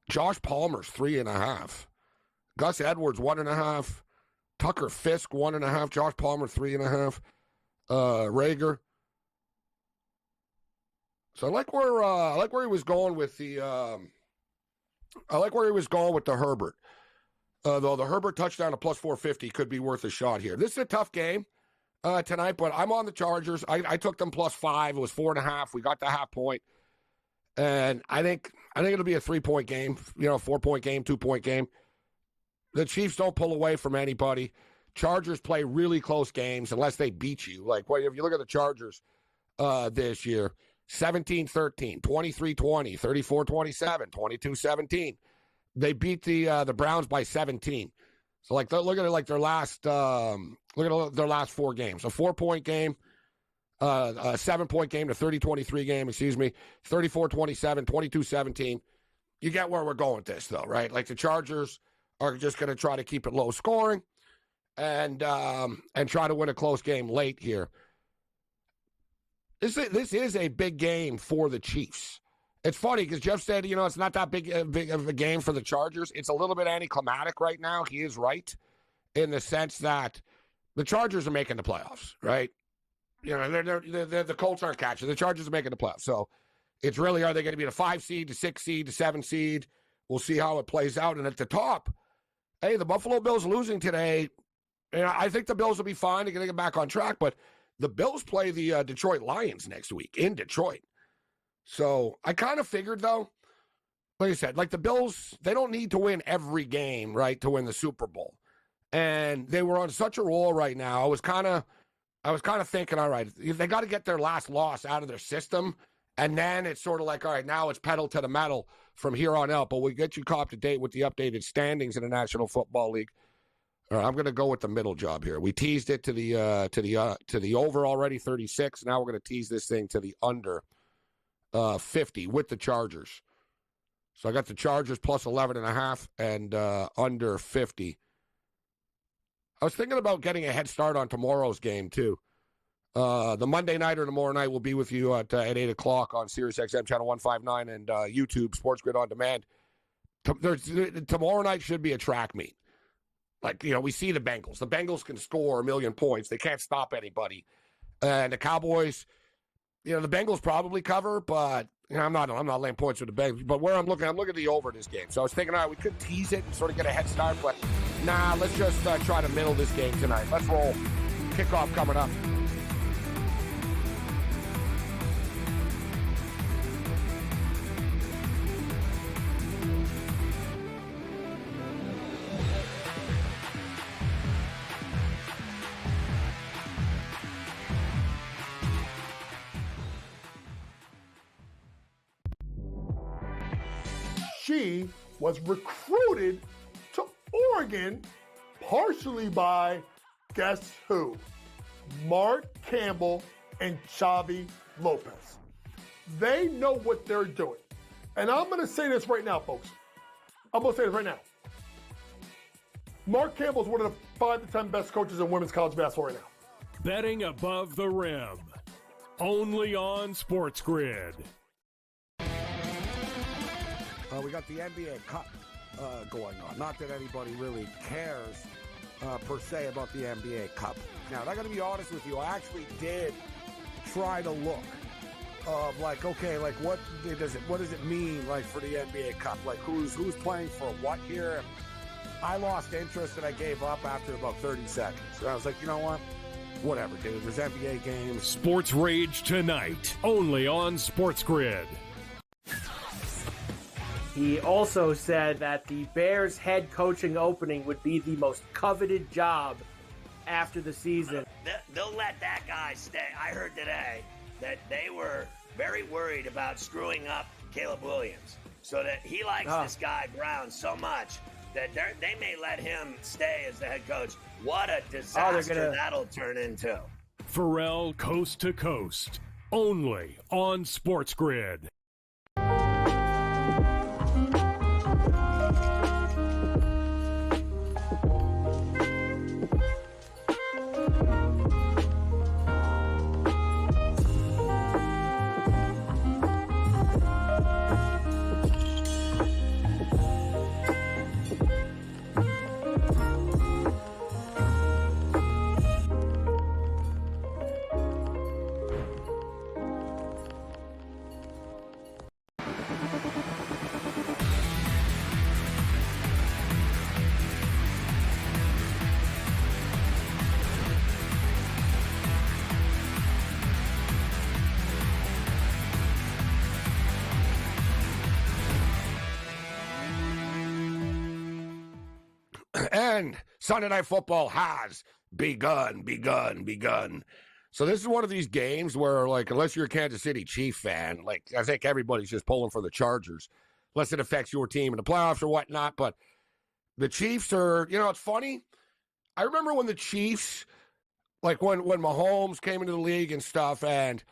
Josh Palmer's 3.5. Gus Edwards 1.5. Tucker Fisk 1.5. Josh Palmer 3.5. Rager. So I like where he was going with the. I like where he was going with the Herbert. Though the Herbert touchdown at plus 450 could be worth a shot here. This is a tough game. Tonight, but I'm on the Chargers. I took them plus 5. It was 4.5. We got the half point, and I think it'll be a 3-point game. 4-point game, 2-point game. The Chiefs don't pull away from anybody. Chargers play really close games unless they beat you. If you look at the Chargers this year, 17-13, 23-20, 34-27, 22-17. They beat the Browns by 17. So look at their last their last 4 games. A 4-point game, a 7-point game, a 30-23 game, 34-27, 22-17. You get where we're going with this though, right? The Chargers are just going to try to keep it low scoring and try to win a close game late here. This is a big game for the Chiefs. It's funny because Jeff said, it's not that big of a game for the Chargers. It's a little bit anticlimactic right now. He is right in the sense that the Chargers are making the playoffs, right? The Colts aren't catching. The Chargers are making the playoffs. So it's really, are they going to be the 5 seed, the 6 seed, the 7 seed? We'll see how it plays out. And at the top, hey, the Buffalo Bills losing today. I think the Bills will be fine. They're going to get back on track. But the Bills play the Detroit Lions next week in Detroit. So I kind of figured, though, like I said, the Bills, they don't need to win every game, right, to win the Super Bowl. And they were on such a roll right now. I was kind of thinking, all right, they got to get their last loss out of their system. And then it's sort of all right, now it's pedal to the metal from here on out. But we'll get you caught up to date with the updated standings in the National Football League. All right, I'm going to go with the middle job here. We teased it to the over already, 36. Now we're going to tease this thing to the under 50 with the Chargers. So I got the Chargers plus 11.5 and under 50. I was thinking about getting a head start on tomorrow's game, too. The Monday night or tomorrow night will be with you at 8 o'clock on SiriusXM Channel 159 and YouTube, SportsGrid On Demand. Tomorrow night should be a track meet. We see the Bengals. The Bengals can score 1 million points. They can't stop anybody. And the Cowboys, the Bengals probably cover, but I'm not laying points with the Bengals. But where I'm looking at the over this game. So I was thinking, all right, we could tease it and sort of get a head start, but nah, let's just try to middle this game tonight. Let's roll. Kickoff coming up. She was recruited to Oregon partially by, guess who? Mark Campbell and Xavi Lopez. They know what they're doing. And I'm going to say this right now, folks. I'm going to say this right now. Mark Campbell is one of the 5 to 10 best coaches in women's college basketball right now. Betting above the rim. Only on SportsGrid. We got the NBA Cup going on. Not that anybody really cares per se about the NBA Cup. Now, I got to be honest with you. I actually did try to look of like, okay, like what does it mean like for the NBA Cup? Like who's playing for what here? And I lost interest and I gave up after about 30 seconds. So I was like, you know what? Whatever, dude. There's NBA games. Sports Rage tonight, only on SportsGrid. He also said that the Bears head coaching opening would be the most coveted job after the season. They'll let that guy stay. I heard today that they were very worried about screwing up Caleb Williams, so that he likes this guy Brown so much that they may let him stay as the head coach. What a disaster that'll turn into. Pharrell Coast to Coast, only on SportsGrid. And Sunday Night Football has begun. So this is one of these games where, like, unless you're a Kansas City Chief fan, like, I think everybody's just pulling for the Chargers, unless it affects your team in the playoffs or whatnot. But the Chiefs are, you know, it's funny. I remember when the Chiefs, like, when Mahomes came into the league and stuff, and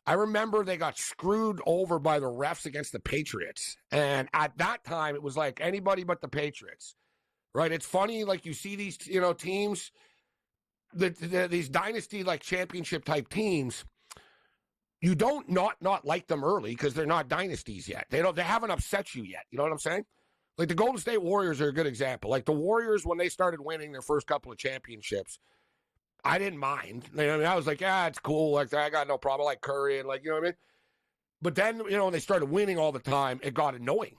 I remember they got screwed over by the refs against the Patriots. And at that time, it was like anybody but the Patriots. Right, it's funny, like you see these, you know, teams, these dynasty like championship type teams. You don't not like them early because they're not dynasties yet. They haven't upset you yet. You know what I'm saying? Like the Golden State Warriors are a good example. Like the Warriors when they started winning their first couple of championships, I didn't mind. I mean, I was like, it's cool. Like I got no problem. I like Curry and like you know what I mean. But then you know when they started winning all the time, it got annoying.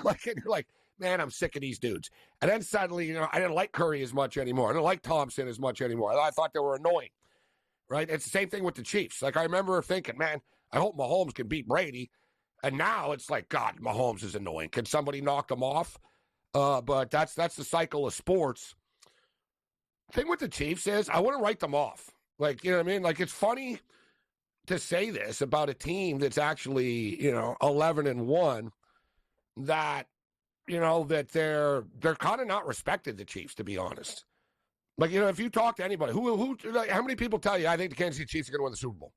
Like and you're like, man, I'm sick of these dudes. And then suddenly, you know, I didn't like Curry as much anymore. I didn't like Thompson as much anymore. I thought they were annoying, right? It's the same thing with the Chiefs. Like, I remember thinking, man, I hope Mahomes can beat Brady. And now it's like, God, Mahomes is annoying. Can somebody knock them off? But that's the cycle of sports. The thing with the Chiefs is I want to write them off. Like, you know what I mean? Like, it's funny to say this about a team that's actually, you know, 11-1 that, you know, that they're kind of not respected, the Chiefs, to be honest. Like, you know, if you talk to anybody, how many people tell you, I think the Kansas City Chiefs are going to win the Super Bowl?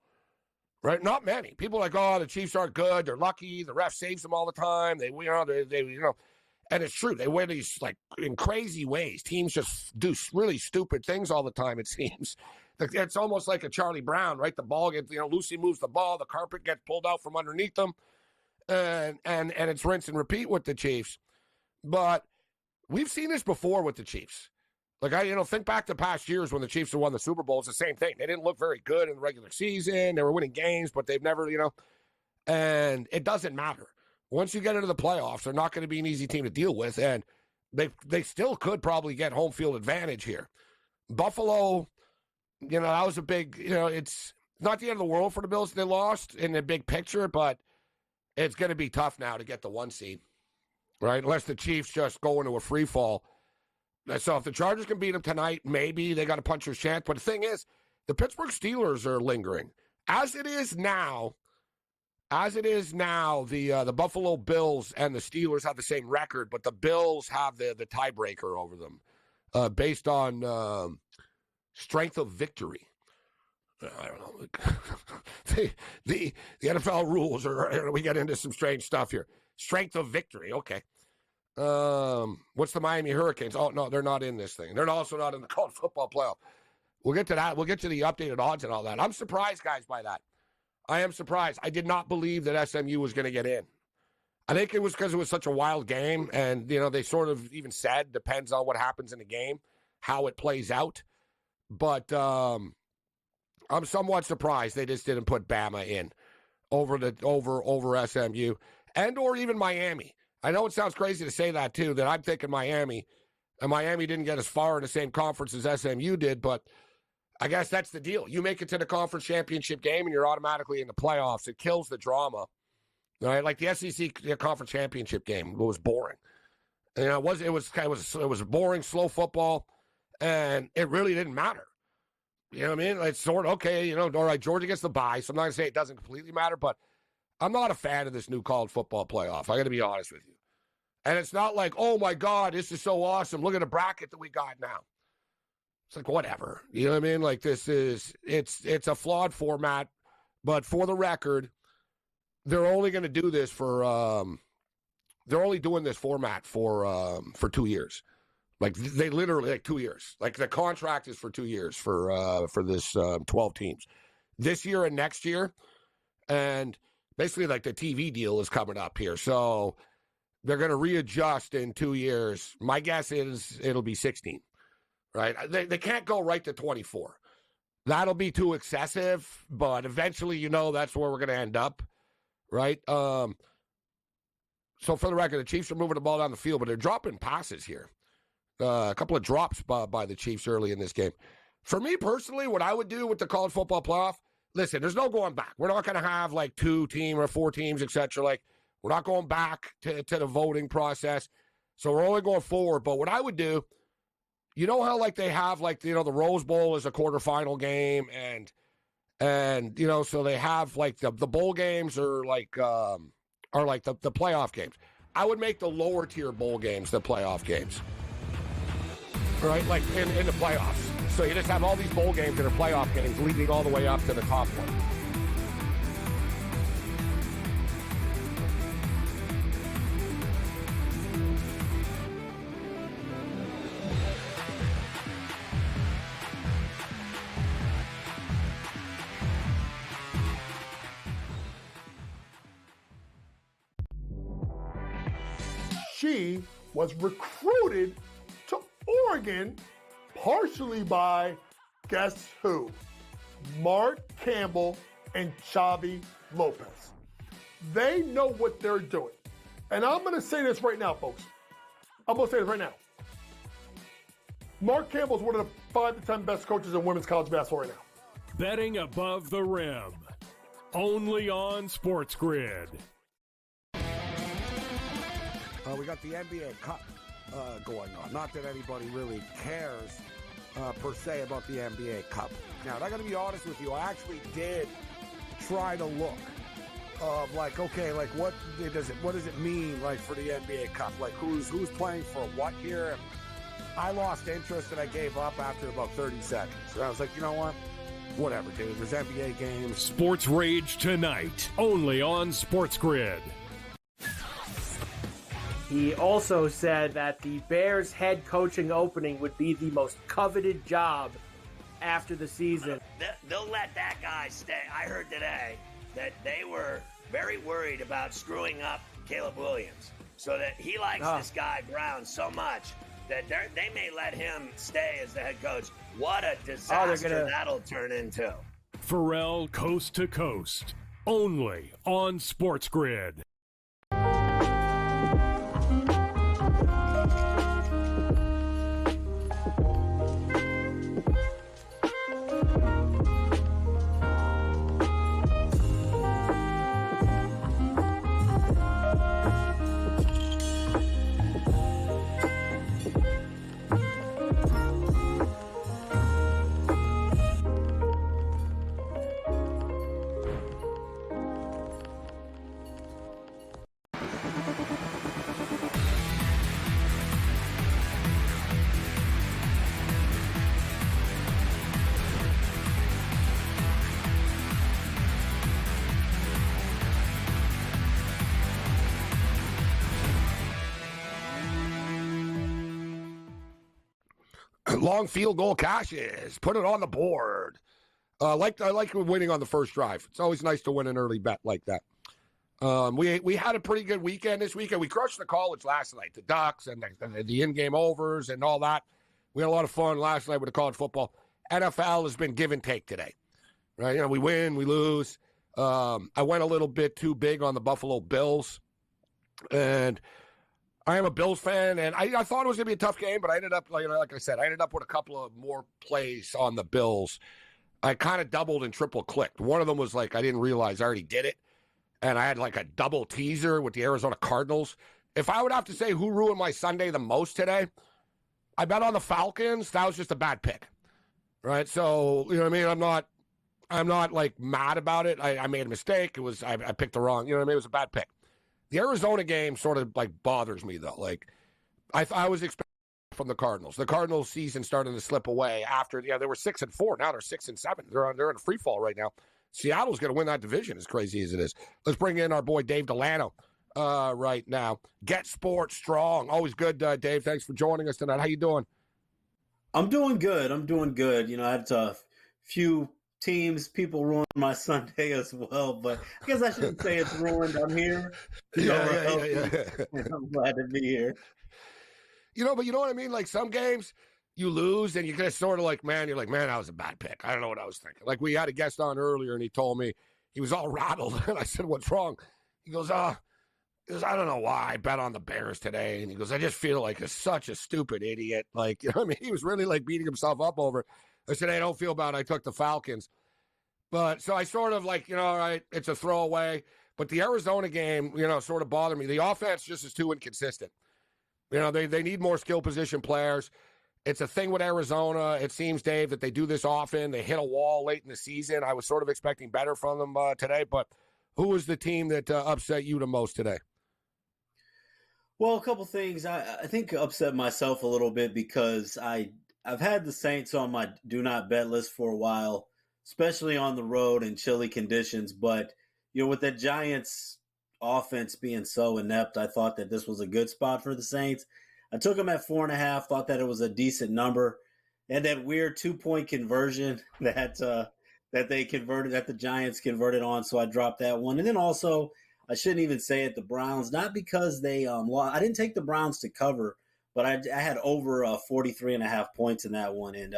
Right? Not many. People are like, oh, the Chiefs aren't good. They're lucky. The ref saves them all the time. They and it's true. They win these, like, in crazy ways. Teams just do really stupid things all the time, it seems. It's almost like a Charlie Brown, right? The ball gets, you know, Lucy moves the ball. The carpet gets pulled out from underneath them. And it's rinse and repeat with the Chiefs. But we've seen this before with the Chiefs. Like, think back to past years when the Chiefs have won the Super Bowl. It's the same thing. They didn't look very good in the regular season. They were winning games, but they've never, you know. And it doesn't matter. Once you get into the playoffs, they're not going to be an easy team to deal with. And they still could probably get home field advantage here. Buffalo, you know, that was a big, you know, it's not the end of the world for the Bills. They lost in the big picture, but it's going to be tough now to get the 1 seed. Right, unless the Chiefs just go into a free fall. So if the Chargers can beat them tonight, maybe they got a puncher's chance. But the thing is, the Pittsburgh Steelers are lingering. As it is now, the Buffalo Bills and the Steelers have the same record, but the Bills have the tiebreaker over them based on strength of victory. I don't know. the NFL rules are, we get into some strange stuff here. Strength of victory. Okay. What's the Miami Hurricanes? Oh, no, they're not in this thing. They're also not in the college football playoff. We'll get to that. We'll get to the updated odds and all that. I'm surprised, guys, by that. I am surprised. I did not believe that SMU was going to get in. I think it was because it was such a wild game, and, you know, they sort of even said, depends on what happens in the game, how it plays out. But I'm somewhat surprised they just didn't put Bama in over SMU and or even Miami. I know it sounds crazy to say that, too, that I'm thinking Miami, and Miami didn't get as far in the same conference as SMU did, but I guess that's the deal. You make it to the conference championship game, and you're automatically in the playoffs. It kills the drama. Right, like the SEC conference championship game was boring. You know, it was boring, slow football, and it really didn't matter. You know what I mean? It's sort of okay. You know, all right, Georgia gets the bye, so I'm not gonna say it doesn't completely matter, but I'm not a fan of this new college football playoff. I got to be honest with you. And it's not like, oh my God, this is so awesome. Look at the bracket that we got now. It's like whatever. You know what I mean? Like it's a flawed format, but for the record, they're only going to do this for they're only doing this format for 2 years. Like they literally like 2 years. Like the contract is for 2 years for this 12 teams. This year and next year. And basically like the TV deal is coming up here. So they're going to readjust in 2 years. My guess is it'll be 16. Right? They can't go right to 24. That'll be too excessive, but eventually, you know, that's where we're going to end up. Right? So for the record, the Chiefs are moving the ball down the field, but they're dropping passes here. A couple of drops by the Chiefs early in this game. For me personally, what I would do with the college football playoff, listen, there's no going back. We're not going to have like 2 teams or 4 teams, etc. Like we're not going back to the voting process. So we're only going forward. But what I would do, you know how like they have like, you know, the Rose Bowl is a quarterfinal game and you know, so they have like the bowl games are like the playoff games. I would make the lower tier bowl games the playoff games. Right? Like in the playoffs. So you just have all these bowl games that are playoff games leading all the way up to the top one. She was recruited to Oregon partially by, guess who? Mark Campbell and Xavi Lopez. They know what they're doing. And I'm going to say this right now, folks. I'm going to say this right now. Mark Campbell is one of the 5 to 10 best coaches in women's college basketball right now. Betting above the rim. Only on SportsGrid. We got the NBA Cup going on. Not that anybody really cares per se about the NBA Cup. Now, I got to be honest with you. I actually did try to look of like, okay, like what does it mean like for the NBA Cup? Like who's playing for what here? And I lost interest and I gave up after about 30 seconds. And I was like, you know what? Whatever, dude. There's NBA games. Sports Rage tonight, only on SportsGrid. He also said that the Bears head coaching opening would be the most coveted job after the season. They'll let that guy stay. I heard today that they were very worried about screwing up Caleb Williams, so that he likes this guy Brown so much that they may let him stay as the head coach. What a disaster that'll turn into. Pharrell Coast to Coast, only on SportsGrid. long field goal cashes. Put it on the board. I like winning on the first drive. It's always nice to win an early bet like that. We had a pretty good weekend this weekend. We crushed the college last night, the Ducks and the in-game overs and all that. We had a lot of fun last night with the college football. NFL has been give and take today, right? You know, we win, we lose. I went a little bit too big on the Buffalo Bills, and I am a Bills fan, and I thought it was going to be a tough game, but I ended up, like I said, I ended up with a couple of more plays on the Bills. I kind of doubled and triple clicked. One of them was like I didn't realize I already did it, and I had like a double teaser with the Arizona Cardinals. If I would have to say who ruined my Sunday the most today, I bet on the Falcons. That was just a bad pick, right? So, you know what I mean? I'm not like mad about it. I made a mistake. I picked the wrong, you know what I mean? It was a bad pick. The Arizona game sort of like bothers me though. Like I was expecting from the Cardinals. The Cardinals season starting to slip away after, they were 6-4. Now they're 6-7. They're in a free fall right now. Seattle's going to win that division, as crazy as it is. Let's bring in our boy Dave Delano right now. Get Sports Strong. Always good, Dave. Thanks for joining us tonight. How you doing? I'm doing good. You know, I had a few people ruined my Sunday as well, but I guess I shouldn't say it's ruined. I'm here. Yeah. I'm glad to be here. You know, but you know what I mean? Like some games you lose and you get sort of like, man, that was a bad pick. I don't know what I was thinking. Like we had a guest on earlier and he told me he was all rattled. And I said, what's wrong? He goes, I don't know why I bet on the Bears today. And he goes, I just feel like such a stupid idiot. Like, you know what I mean? He was really like beating himself up over it. I said, hey, don't feel bad. I took the Falcons. But so I sort of like, all right, it's a throwaway. But the Arizona game, sort of bothered me. The offense just is too inconsistent. They need more skill position players. It's a thing with Arizona. It seems, Dave, that they do this often. They hit a wall late in the season. I was sort of expecting better from them today. But who was the team that upset you the most today? Well, a couple things. I think upset myself a little bit because I've had the Saints on my do not bet list for a while, especially on the road in chilly conditions. But, with the Giants offense being so inept, I thought that this was a good spot for the Saints. I took them at 4.5, thought that it was a decent number. And that weird 2-point conversion that they converted, that the Giants converted on, so I dropped that one. And then also, I shouldn't even say it, the Browns, not because they I didn't take the Browns to cover, but I had over 43.5 points in that one. And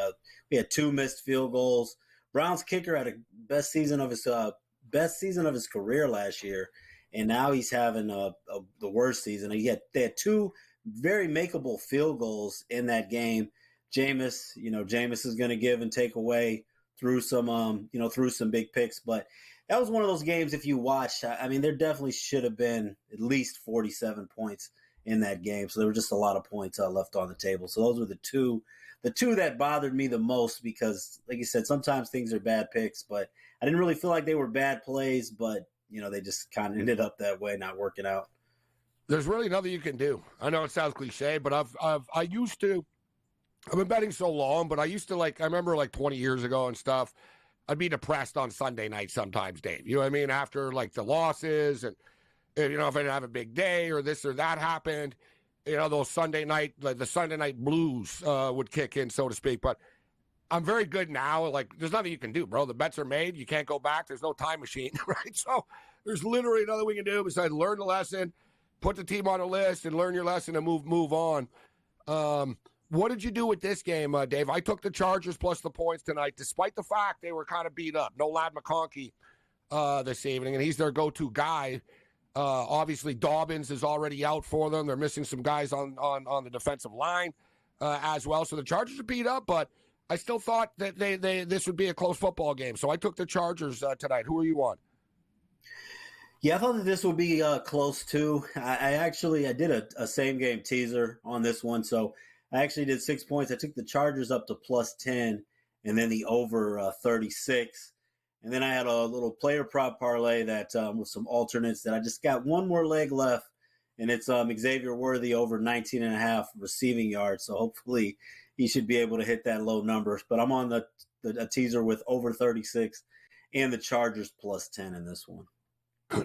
we had 2 missed field goals. Browns kicker had a best season of his career last year. And now he's having the worst season. They had 2 very makeable field goals in that game. Jameis is going to give and take away through some big picks. But that was one of those games, if you watch, I mean, there definitely should have been at least 47 points in that game. So there were just a lot of points left on the table. So those were the two that bothered me the most because, like you said, sometimes things are bad picks. But I didn't really feel like they were bad plays, but they just kind of ended up that way, not working out. There's really nothing you can do. I know it sounds cliche, but I've been betting so long, but I used to I remember 20 years ago and stuff, I'd be depressed on Sunday night sometimes, Dave. You know what I mean? After the losses and if I didn't have a big day or this or that happened, those Sunday night, the Sunday night blues would kick in, so to speak. But I'm very good now. There's nothing you can do, bro. The bets are made. You can't go back. There's no time machine, right? So there's literally nothing we can do besides learn the lesson, put the team on a list, and learn your lesson and move on. What did you do with this game, Dave? I took the Chargers plus the points tonight, despite the fact they were kind of beat up. No Ladd McConkey this evening, and he's their go-to guy. Obviously, Dobbins is already out for them. They're missing some guys on the defensive line as well. So the Chargers are beat up, but I still thought that this would be a close football game. So I took the Chargers tonight. Who are you on? Yeah, I thought that this would be close too. I did a same game teaser on this one. So I actually did 6 points. I took the Chargers up to plus 10 and then the over 36. And then I had a little player prop parlay that with some alternates that I just got one more leg left. And it's Xavier Worthy over 19.5 receiving yards. So hopefully he should be able to hit that low number. But I'm on the teaser with over 36 and the Chargers plus 10 in this one.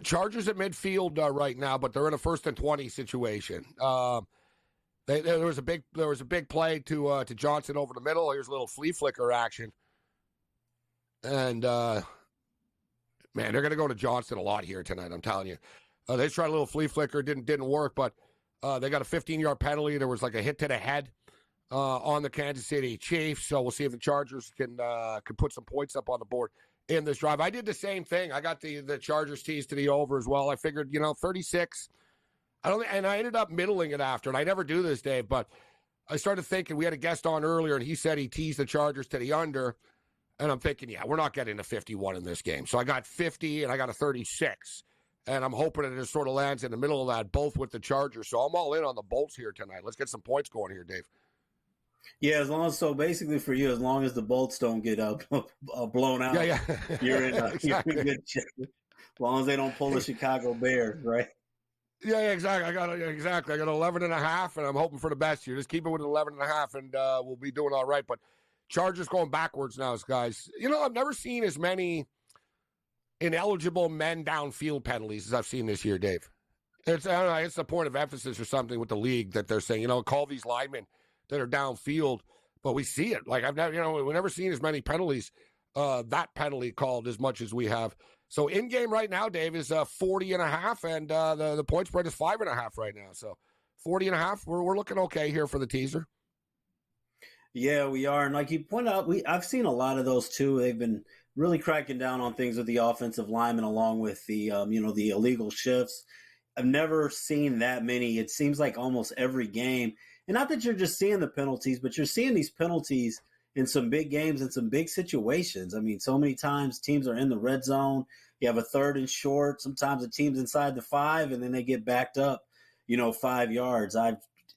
Chargers at midfield right now, but they're in a 1st and 20 situation. There was a big play to Johnson over the middle. Here's a little flea flicker action. And, man, they're going to go to Johnson a lot here tonight, I'm telling you. They tried a little flea flicker, didn't work, but they got a 15-yard penalty. There was like a hit to the head on the Kansas City Chiefs, so we'll see if the Chargers can put some points up on the board in this drive. I did the same thing. I got the Chargers tees to the over as well. I figured, 36. And I ended up middling it after, and I never do this, Dave, but I started thinking, we had a guest on earlier, and he said he teased the Chargers to the under, and I'm thinking, yeah, we're not getting to 51 in this game. So I got 50, and I got a 36, and I'm hoping it just sort of lands in the middle of that, both with the Chargers. So I'm all in on the Bolts here tonight. Let's get some points going here, Dave. Yeah, so basically for you, as long as the Bolts don't get blown out, you're in good shape. As long as they don't pull the Chicago Bears, right? Yeah, exactly. I got 11.5, and I'm hoping for the best here. Just keep it with 11.5, and we'll be doing all right. But Chargers going backwards now, guys. I've never seen as many ineligible men downfield penalties as I've seen this year, Dave. It's the point of emphasis or something with the league that they're saying, call these linemen that are downfield, but we see it. Like we've never seen as many penalties, that penalty called as much as we have. So in game right now, Dave, is 40.5, and the point spread is 5.5 right now. So 40.5, we're looking okay here for the teaser. Yeah, we are, and like you pointed out, I've seen a lot of those too. They've been really cracking down on things with the offensive linemen, along with the the illegal shifts. I've never seen that many. It seems like almost every game, and not that you're just seeing the penalties, but you're seeing these penalties in some big games and some big situations. I mean, so many times teams are in the red zone. You have a 3rd and short. Sometimes the team's inside the 5, and then they get backed up, 5 yards.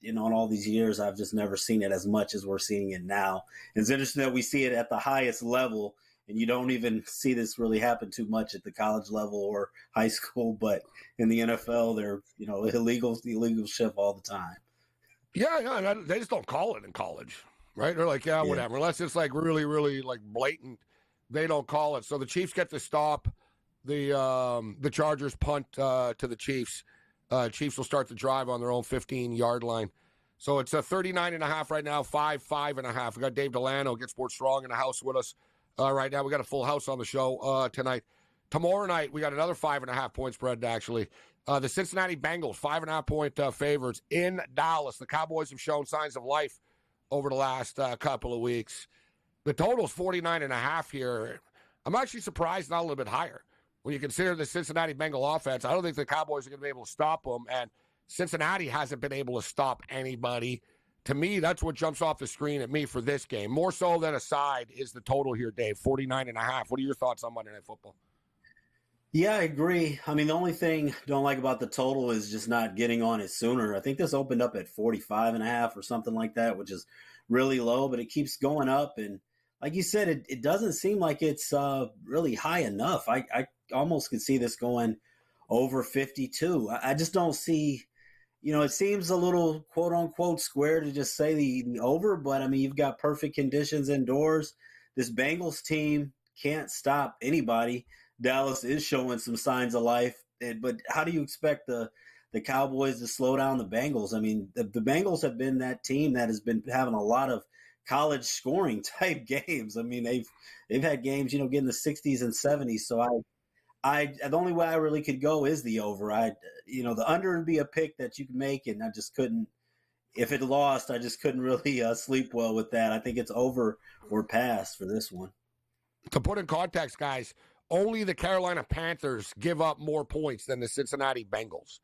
In all these years, I've just never seen it as much as we're seeing it now. It's interesting that we see it at the highest level, and you don't even see this really happen too much at the college level or high school. But in the NFL, they're, illegal shift all the time. Yeah, they just don't call it in college. Right? They're like, whatever. Unless it's like really, really like blatant, they don't call it. So the Chiefs get to stop the Chargers punt to the Chiefs. Chiefs will start the drive on their own 15-yard line. So it's a 39.5 right now, 5.5. We got Dave Delano, Get Sports Strong, in the house with us right now. We got a full house on the show tonight. Tomorrow night, we got another 5.5 point spread, actually. The Cincinnati Bengals, 5.5 point favorites in Dallas. The Cowboys have shown signs of life over the last couple of weeks. The total's 49.5 here. I'm actually surprised not a little bit higher. When you consider the Cincinnati Bengal offense, I don't think the Cowboys are going to be able to stop them, and Cincinnati hasn't been able to stop anybody. To me, that's what jumps off the screen at me for this game. More so than a side is the total here, Dave, 49.5. What are your thoughts on Monday Night Football? Yeah, I agree. I mean, the only thing I don't like about the total is just not getting on it sooner. I think this opened up at 45.5 or something like that, which is really low, but it keeps going up. And like you said, it doesn't seem like it's really high enough. I almost could see this going over 52. I just don't see, it seems a little quote unquote square to just say the over, but I mean, you've got perfect conditions indoors. This Bengals team can't stop anybody. Dallas is showing some signs of life, but how do you expect the Cowboys to slow down the Bengals? I mean, the Bengals have been that team that has been having a lot of college scoring type games. I mean, they've had games, getting the 60s and 70s. So the only way I really could go is the over. The under would be a pick that you could make, and I just couldn't. If it lost, I just couldn't really sleep well with that. I think it's over or pass for this one. To put in context, guys, only the Carolina Panthers give up more points than the Cincinnati Bengals.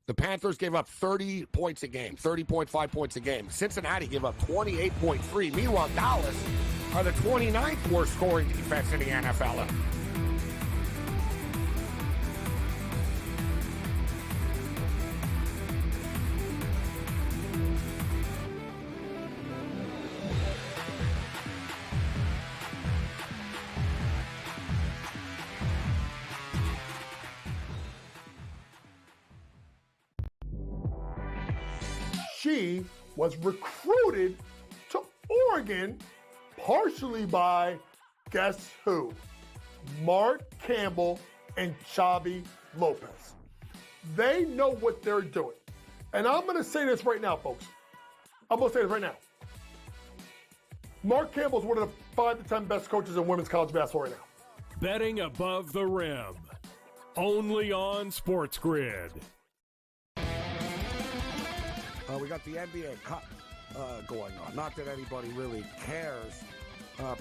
The Panthers gave up 30 points a game, 30.5 points a game. Cincinnati gave up 28.3. Meanwhile, Dallas are the 29th worst scoring defense in the NFL. She was recruited to Oregon partially by, guess who? Mark Campbell and Xavi Lopez. They know what they're doing. And I'm going to say this right now, folks. I'm going to say this right now. Mark Campbell is one of the 5 to 10 best coaches in women's college basketball right now. Betting above the rim. Only on SportsGrid. We got the NBA Cup going on. Not that anybody really cares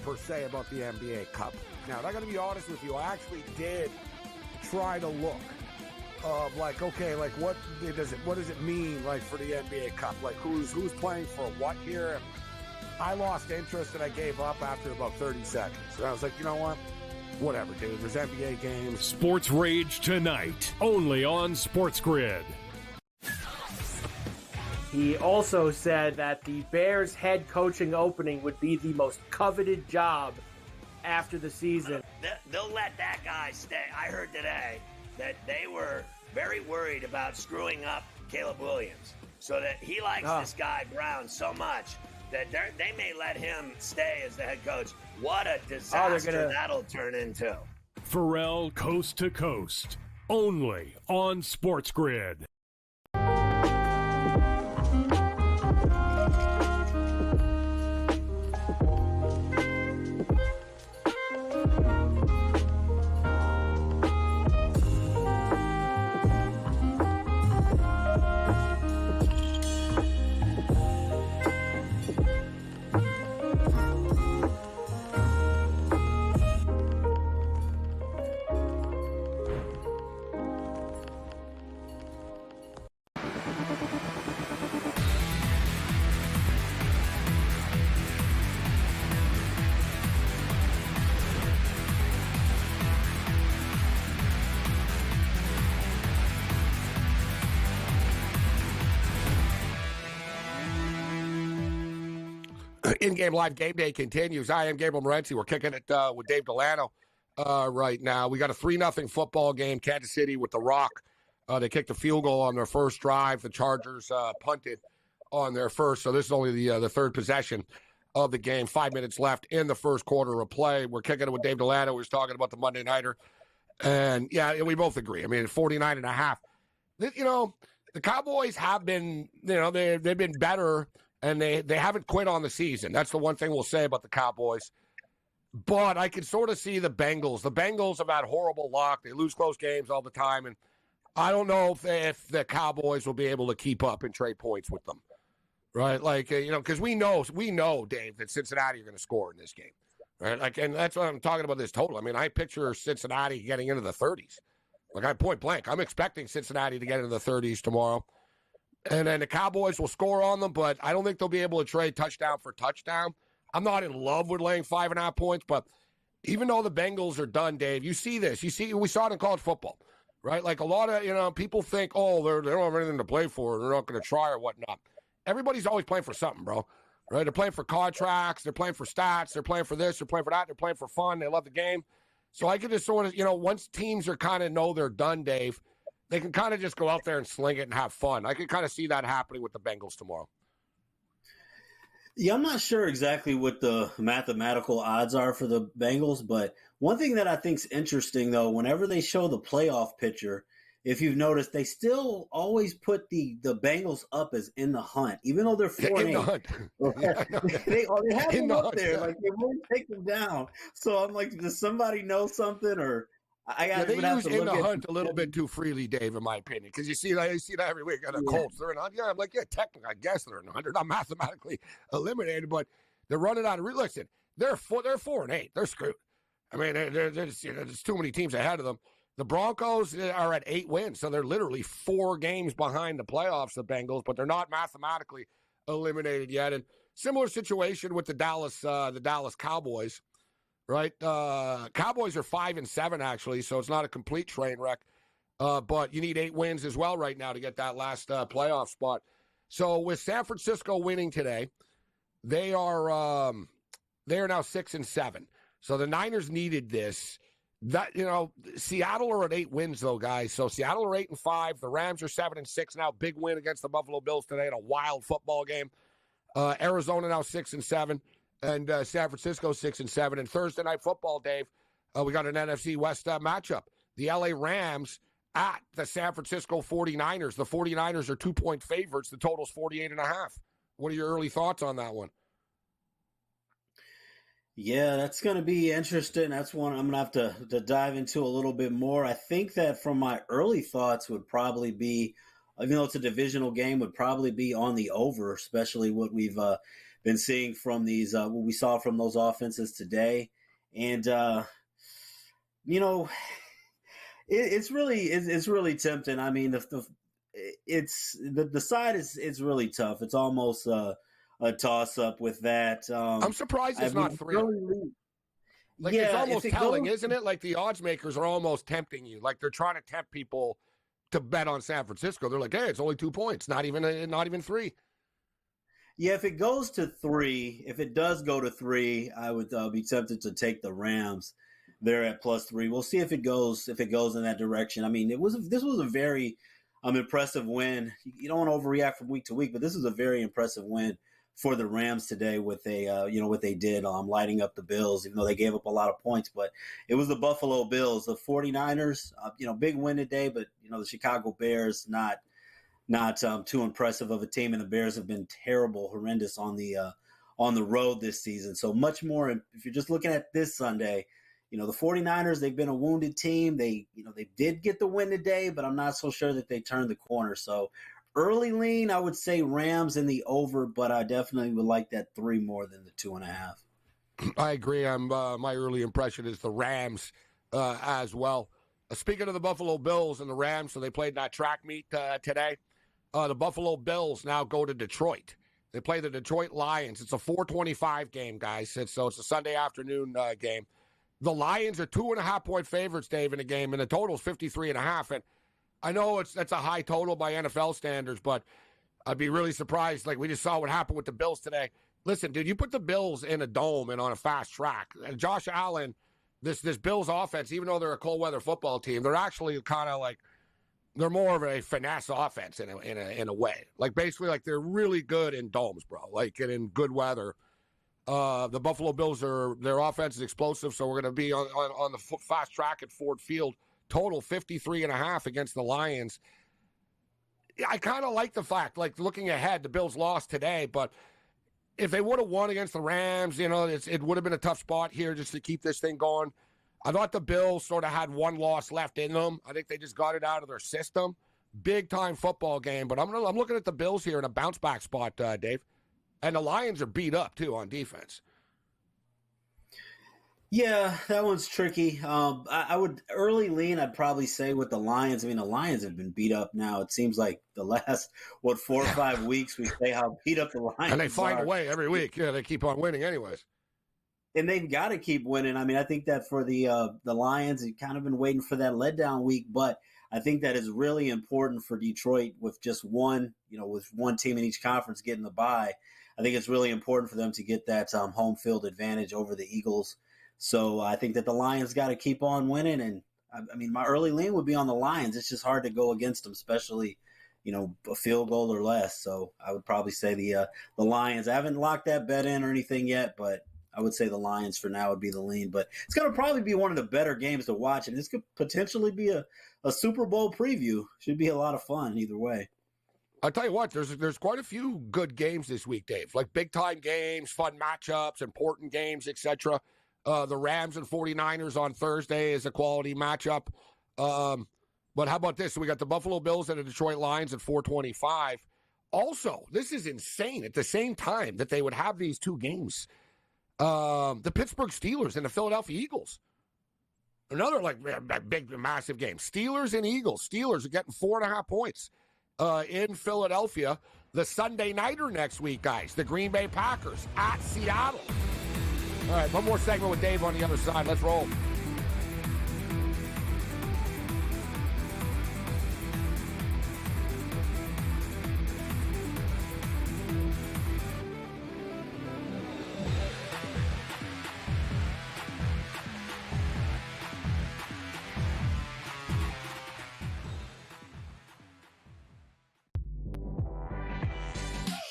per se about the NBA Cup. Now, I got to be honest with you. I actually did try to look like, okay, like what does it mean like for the NBA Cup? Like who's playing for what here? I lost interest and I gave up after about 30 seconds. And I was like, you know what? Whatever, dude. There's NBA games. Sports Rage tonight, only on SportsGrid. He also said that the Bears head coaching opening would be the most coveted job after the season. They'll let that guy stay. I heard today that they were very worried about screwing up Caleb Williams, so that he likes this guy Brown so much that they may let him stay as the head coach. What a disaster that'll turn into. Pharrell Coast to Coast, only on SportsGrid. In-game live game day continues. I am Gabriel Morency. We're kicking it with Dave Delano right now. We got a 3-0 football game. Kansas City with the Rock. They kicked a field goal on their first drive. The Chargers punted on their first. So this is only the third possession of the game. 5 minutes left in the first quarter of play. We're kicking it with Dave Delano. We was talking about the Monday Nighter. And, yeah, we both agree. I mean, 49.5. You know, the Cowboys have been, you know, they've been better. And they haven't quit on the season. That's the one thing we'll say about the Cowboys. But I can sort of see the Bengals. The Bengals have had horrible luck. They lose close games all the time. And I don't know if the Cowboys will be able to keep up and trade points with them. Right? Like, you know, because we know, Dave, that Cincinnati are going to score in this game. Right? Like, and that's what I'm talking about this total. I mean, I picture Cincinnati getting into the 30s. Like, I point blank. I'm expecting Cincinnati to get into the 30s tomorrow. And then the Cowboys will score on them, but I don't think they'll be able to trade touchdown for touchdown. I'm not in love with laying 5.5 points, but even though the Bengals are done, Dave, you see this. We saw it in college football, right? Like a lot of, you know, people think, oh, they don't have anything to play for. They're not going to try or whatnot. Everybody's always playing for something, bro, right? They're playing for contracts. They're playing for stats. They're playing for this. They're playing for that. They're playing for fun. They love the game. So I could just sort of, you know, once teams are kind of know they're done, Dave, they can kind of just go out there and sling it and have fun. I can kind of see that happening with the Bengals tomorrow. Yeah, I'm not sure exactly what the mathematical odds are for the Bengals, but one thing that I think is interesting, though, whenever they show the playoff picture, if you've noticed, they still always put the Bengals up as in the hunt, even though they're 4-8. They have them up there. Like, they won't take them down. So I'm like, does somebody know something, or they use in the hunt a little bit too freely, Dave, in my opinion, because you see that every week. The Colts, they're in hunt. Yeah, I'm like, yeah, technically, I guess they're in hunt. They're not mathematically eliminated, but they're running out of. Listen, they're 4-8. They're screwed. I mean, there's too many teams ahead of them. The Broncos are at 8 wins, so they're literally 4 games behind the playoffs, the Bengals, but they're not mathematically eliminated yet. And similar situation with the Dallas Cowboys. Right, Cowboys are 5-7 actually, so it's not a complete train wreck. But you need 8 wins as well right now to get that last playoff spot. So with San Francisco winning today, they are now 6-7. So the Niners needed this. That, you know, Seattle are at 8 wins though, guys. So Seattle are 8-5. The Rams are 7-6 now. Big win against the Buffalo Bills today in a wild football game. Arizona now 6-7. And San Francisco 6-7. And Thursday Night Football, Dave, we got an NFC West matchup. The LA Rams at the San Francisco 49ers. The 49ers are 2-point favorites. The total's 48.5. What are your early thoughts on that one? Yeah, that's going to be interesting. That's one I'm going to have to dive into a little bit more. I think that from my early thoughts would probably be, even though it's a divisional game, would probably be on the over, especially what we've been seeing from these, what we saw from those offenses today. And, it's really tempting. I mean, the side is really tough. It's almost a toss up with that. I'm surprised it's not 3. It's almost telling, isn't it? Like the odds makers are almost tempting you. Like they're trying to tempt people to bet on San Francisco. They're like, hey, it's only 2 points, not even 3. Yeah, if it goes to 3, if it does go to 3, I would be tempted to take the Rams. They're at +3. We'll see if it goes in that direction. I mean, this was a very impressive win. You don't want to overreact from week to week, but this is a very impressive win for the Rams today with what they did, lighting up the Bills, even though they gave up a lot of points. But it was the Buffalo Bills, the 49ers, big win today, but the Chicago Bears not too impressive of a team, and the Bears have been terrible, horrendous on the road this season. So much more if you're just looking at this Sunday. The 49ers, they've been a wounded team. They did get the win today, but I'm not so sure that they turned the corner. So early lean, I would say Rams in the over, but I definitely would like that 3 more than the 2.5. I agree. My early impression is the Rams as well. Speaking of the Buffalo Bills and the Rams, so they played that track meet today. The Buffalo Bills now go to Detroit. They play the Detroit Lions. It's a 4:25 game, guys. It's a Sunday afternoon game. The Lions are 2.5-point favorites, Dave, in the game, and the total is 53.5. And I know that's a high total by NFL standards, but I'd be really surprised. Like we just saw what happened with the Bills today. Listen, dude, you put the Bills in a dome and on a fast track. And Josh Allen, this Bills offense, even though they're a cold weather football team, they're actually kind of like they're more of a finesse offense in a way. Like basically, like they're really good in domes, bro. Like and in good weather. The Buffalo Bills their offense is explosive, so we're going to be on the fast track at Ford Field. Total 53.5 against the Lions. I kind of like the fact, like looking ahead, the Bills lost today, but if they would have won against the Rams, it would have been a tough spot here just to keep this thing going. I thought the Bills sort of had one loss left in them. I think they just got it out of their system. Big time football game, but I'm looking at the Bills here in a bounce back spot, Dave. And the Lions are beat up, too, on defense. Yeah, that one's tricky. I would early lean, I'd probably say, with the Lions. I mean, the Lions have been beat up now. It seems like the last, 4 or 5 weeks, we say how beat up the Lions are. And they find a way every week. Yeah, they keep on winning anyways. And they've got to keep winning. I mean, I think that for the Lions, you've kind of been waiting for that letdown week, but I think that is really important for Detroit with just one team in each conference getting the bye. I think it's really important for them to get that home field advantage over the Eagles. So I think that the Lions got to keep on winning. And I mean, my early lean would be on the Lions. It's just hard to go against them, especially, a field goal or less. So I would probably say the Lions. I haven't locked that bet in or anything yet, but I would say the Lions for now would be the lean. But it's going to probably be one of the better games to watch. And this could potentially be a Super Bowl preview. Should be a lot of fun either way. I'll tell you what, there's quite a few good games this week, Dave. Like big-time games, fun matchups, important games, etc. The Rams and 49ers on Thursday is a quality matchup. But how about this? So we got the Buffalo Bills and the Detroit Lions at 4:25. Also, this is insane. At the same time that they would have these two games, the Pittsburgh Steelers and the Philadelphia Eagles. Another big, massive game. Steelers and Eagles. Steelers are getting 4.5 points. In Philadelphia, the Sunday nighter next week, guys. The Green Bay Packers at Seattle. All right, one more segment with Dave on the other side. Let's roll.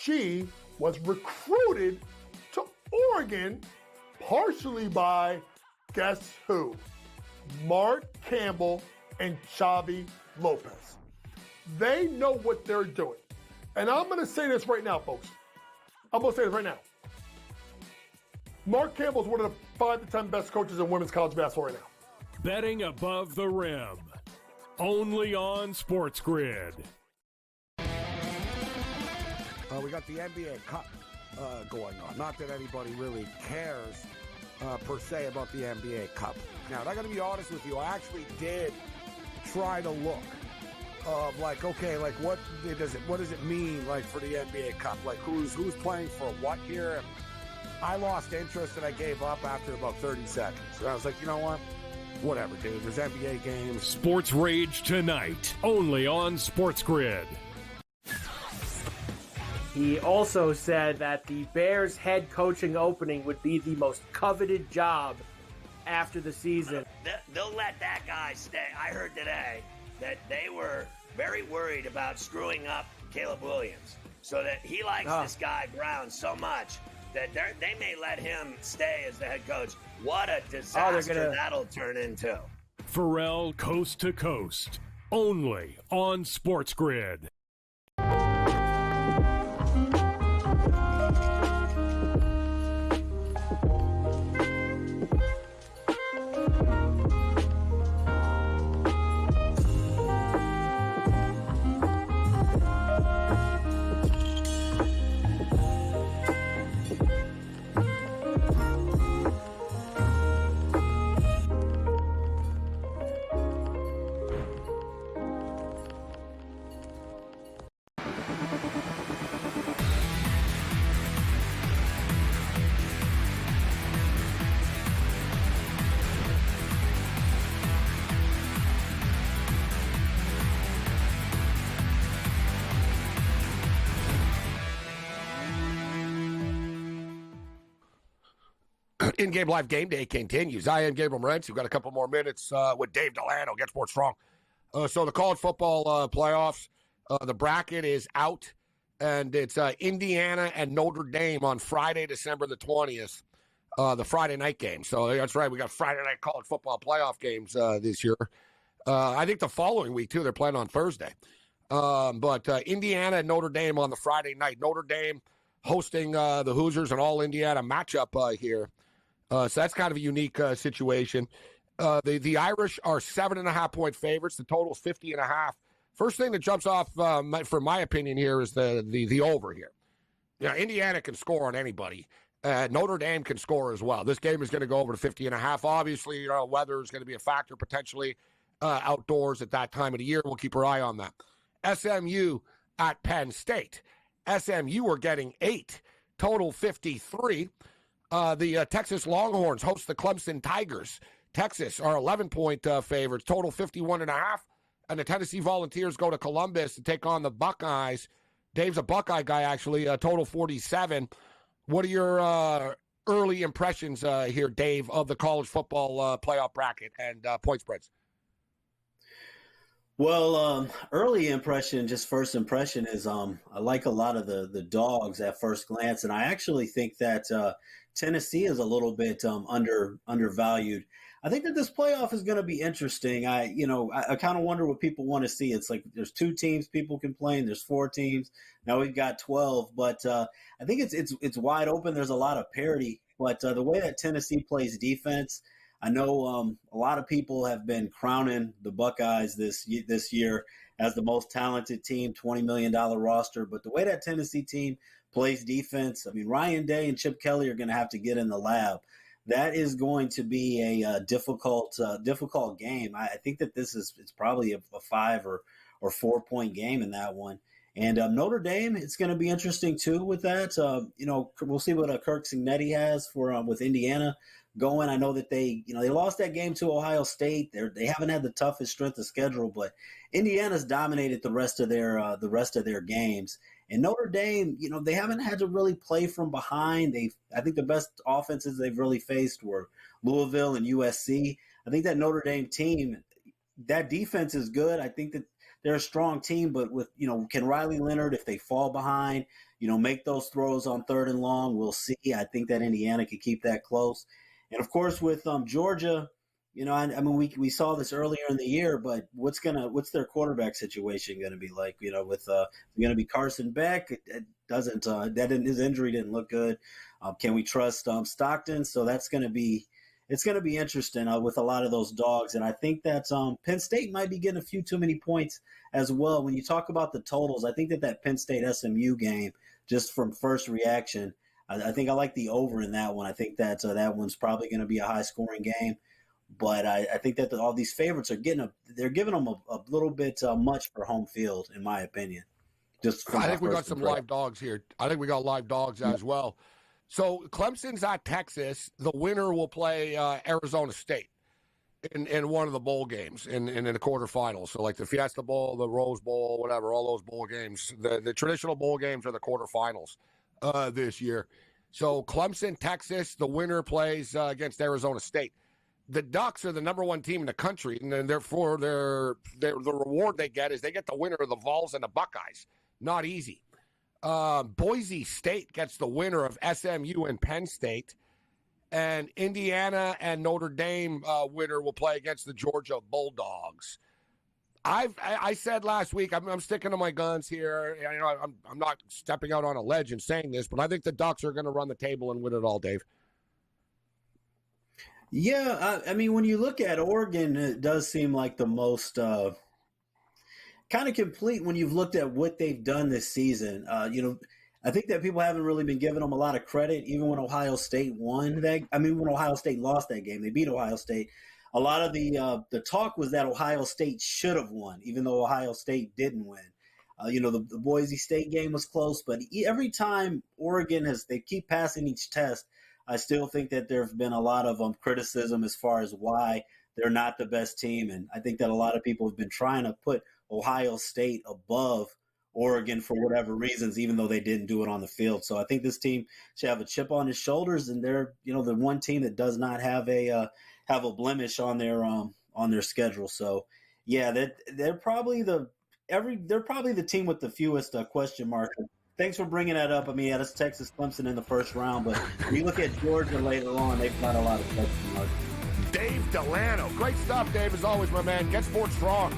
She was recruited to Oregon partially by, guess who? Mark Campbell and Xavi Lopez. They know what they're doing. And I'm going to say this right now, folks. I'm going to say this right now. Mark Campbell's one of the 5 to 10 best coaches in women's college basketball right now. Betting above the rim. Only on SportsGrid. We got the NBA Cup going on. Not that anybody really cares per se about the NBA Cup. Now, I got to be honest with you. I actually did try to look of what does it mean like for the NBA Cup? Like who's playing for what here? And I lost interest and I gave up after about 30 seconds. And I was like, you know what? Whatever, dude. There's NBA games. Sports Rage tonight, only on SportsGrid. He also said that the Bears head coaching opening would be the most coveted job after the season. They'll let that guy stay. I heard today that they were very worried about screwing up Caleb Williams, so that he likes this guy Brown so much that they may let him stay as the head coach. What a disaster that'll turn into. Pharrell Coast to Coast, only on SportsGrid. In-game live game day continues. I am Gabriel Morenz. We've got a couple more minutes with Dave Delano. Get Sports Strong. So the college football playoffs, the bracket is out, and it's Indiana and Notre Dame on Friday, December the 20th, the Friday night game. So that's right. We got Friday night college football playoff games this year. I think the following week, too, they're playing on Thursday. But Indiana and Notre Dame on the Friday night. Notre Dame hosting the Hoosiers, an all-Indiana matchup here. So that's kind of a unique situation. The Irish are 7.5-point favorites. The total's 50.5. First thing that jumps off, from my opinion here, is the over here. Indiana can score on anybody. Notre Dame can score as well. This game is going to go over to 50.5. Obviously, weather is going to be a factor potentially outdoors at that time of the year. We'll keep our eye on that. SMU at Penn State. SMU are getting 8. Total 53. The Texas Longhorns host the Clemson Tigers. Texas are 11-point favorites, total 51.5. And the Tennessee Volunteers go to Columbus to take on the Buckeyes. Dave's a Buckeye guy, actually, total 47. What are your early impressions here, Dave, of the college football playoff bracket and point spreads? Well, early impression, just first impression is I like a lot of the dogs at first glance. And I actually think that Tennessee is a little bit undervalued. I think that this playoff is going to be interesting. I kind of wonder what people want to see. It's like there's 2 teams people can play, and there's 4 teams. Now we've got 12, but I think it's wide open. There's a lot of parity, but the way that Tennessee plays defense, I know a lot of people have been crowning the Buckeyes this year as the most talented team, $20 million roster. But the way that Tennessee team plays defense, I mean, Ryan Day and Chip Kelly are going to have to get in the lab. That is going to be a difficult game. I think that it's probably a 5 or 4 point game in that one. And Notre Dame, it's going to be interesting too with that. We'll see what Kirk Cignetti has for with Indiana going. I know that they lost that game to Ohio State. They haven't had the toughest strength of schedule, but Indiana's dominated the rest of their games. And Notre Dame, they haven't had to really play from behind. I think the best offenses they've really faced were Louisville and USC. I think that Notre Dame team, that defense is good. I think that they're a strong team, but with, can Riley Leonard, if they fall behind, make those throws on 3rd and long, we'll see. I think that Indiana could keep that close. And of course, with Georgia, we saw this earlier in the year, but what's their quarterback situation going to be like? With going to be Carson Beck? his injury didn't look good. Can we trust Stockton? So it's going to be interesting with a lot of those dogs. And I think that Penn State might be getting a few too many points as well. When you talk about the totals, I think that Penn State SMU game, just from first reaction, I think I like the over in that one. I think that that one's probably going to be a high scoring game. But I think that all these favorites they're giving them a little bit much for home field, in my opinion. I think we got some live dogs here. I think we got live dogs as well. So Clemson's at Texas. The winner will play Arizona State in one of the bowl games in the quarterfinals. So like the Fiesta Bowl, the Rose Bowl, whatever, all those bowl games. The traditional bowl games are the quarterfinals this year. So Clemson, Texas, the winner plays against Arizona State. The Ducks are the number one team in the country, and therefore the reward they get is they get the winner of the Vols and the Buckeyes. Not easy. Boise State gets the winner of SMU and Penn State, and Indiana and Notre Dame winner will play against the Georgia Bulldogs. I said last week I'm sticking to my guns here. You know, I'm not stepping out on a ledge and saying this, but I think the Ducks are going to run the table and win it all, Dave. Yeah, I mean, when you look at Oregon, it does seem like the most kind of complete when you've looked at what they've done this season. I think that people haven't really been giving them a lot of credit, even when Ohio State won that. I mean, when Ohio State lost that game, they beat Ohio State. A lot of the talk was that Ohio State should have won, even though Ohio State didn't win. The Boise State game was close, but every time Oregon they keep passing each test, I still think that there have been a lot of criticism as far as why they're not the best team. And I think that a lot of people have been trying to put Ohio State above Oregon for whatever reasons, even though they didn't do it on the field. So I think this team should have a chip on his shoulders, and they're, the one team that does not have a blemish on their schedule. So yeah, they're probably the team with the fewest question marks. Thanks for bringing that up. I mean, that's Texas Clemson in the first round, but when you look at Georgia later on, they've got a lot of question marks. Dave Delano. Great stuff, Dave, as always, my man. Get sports strong.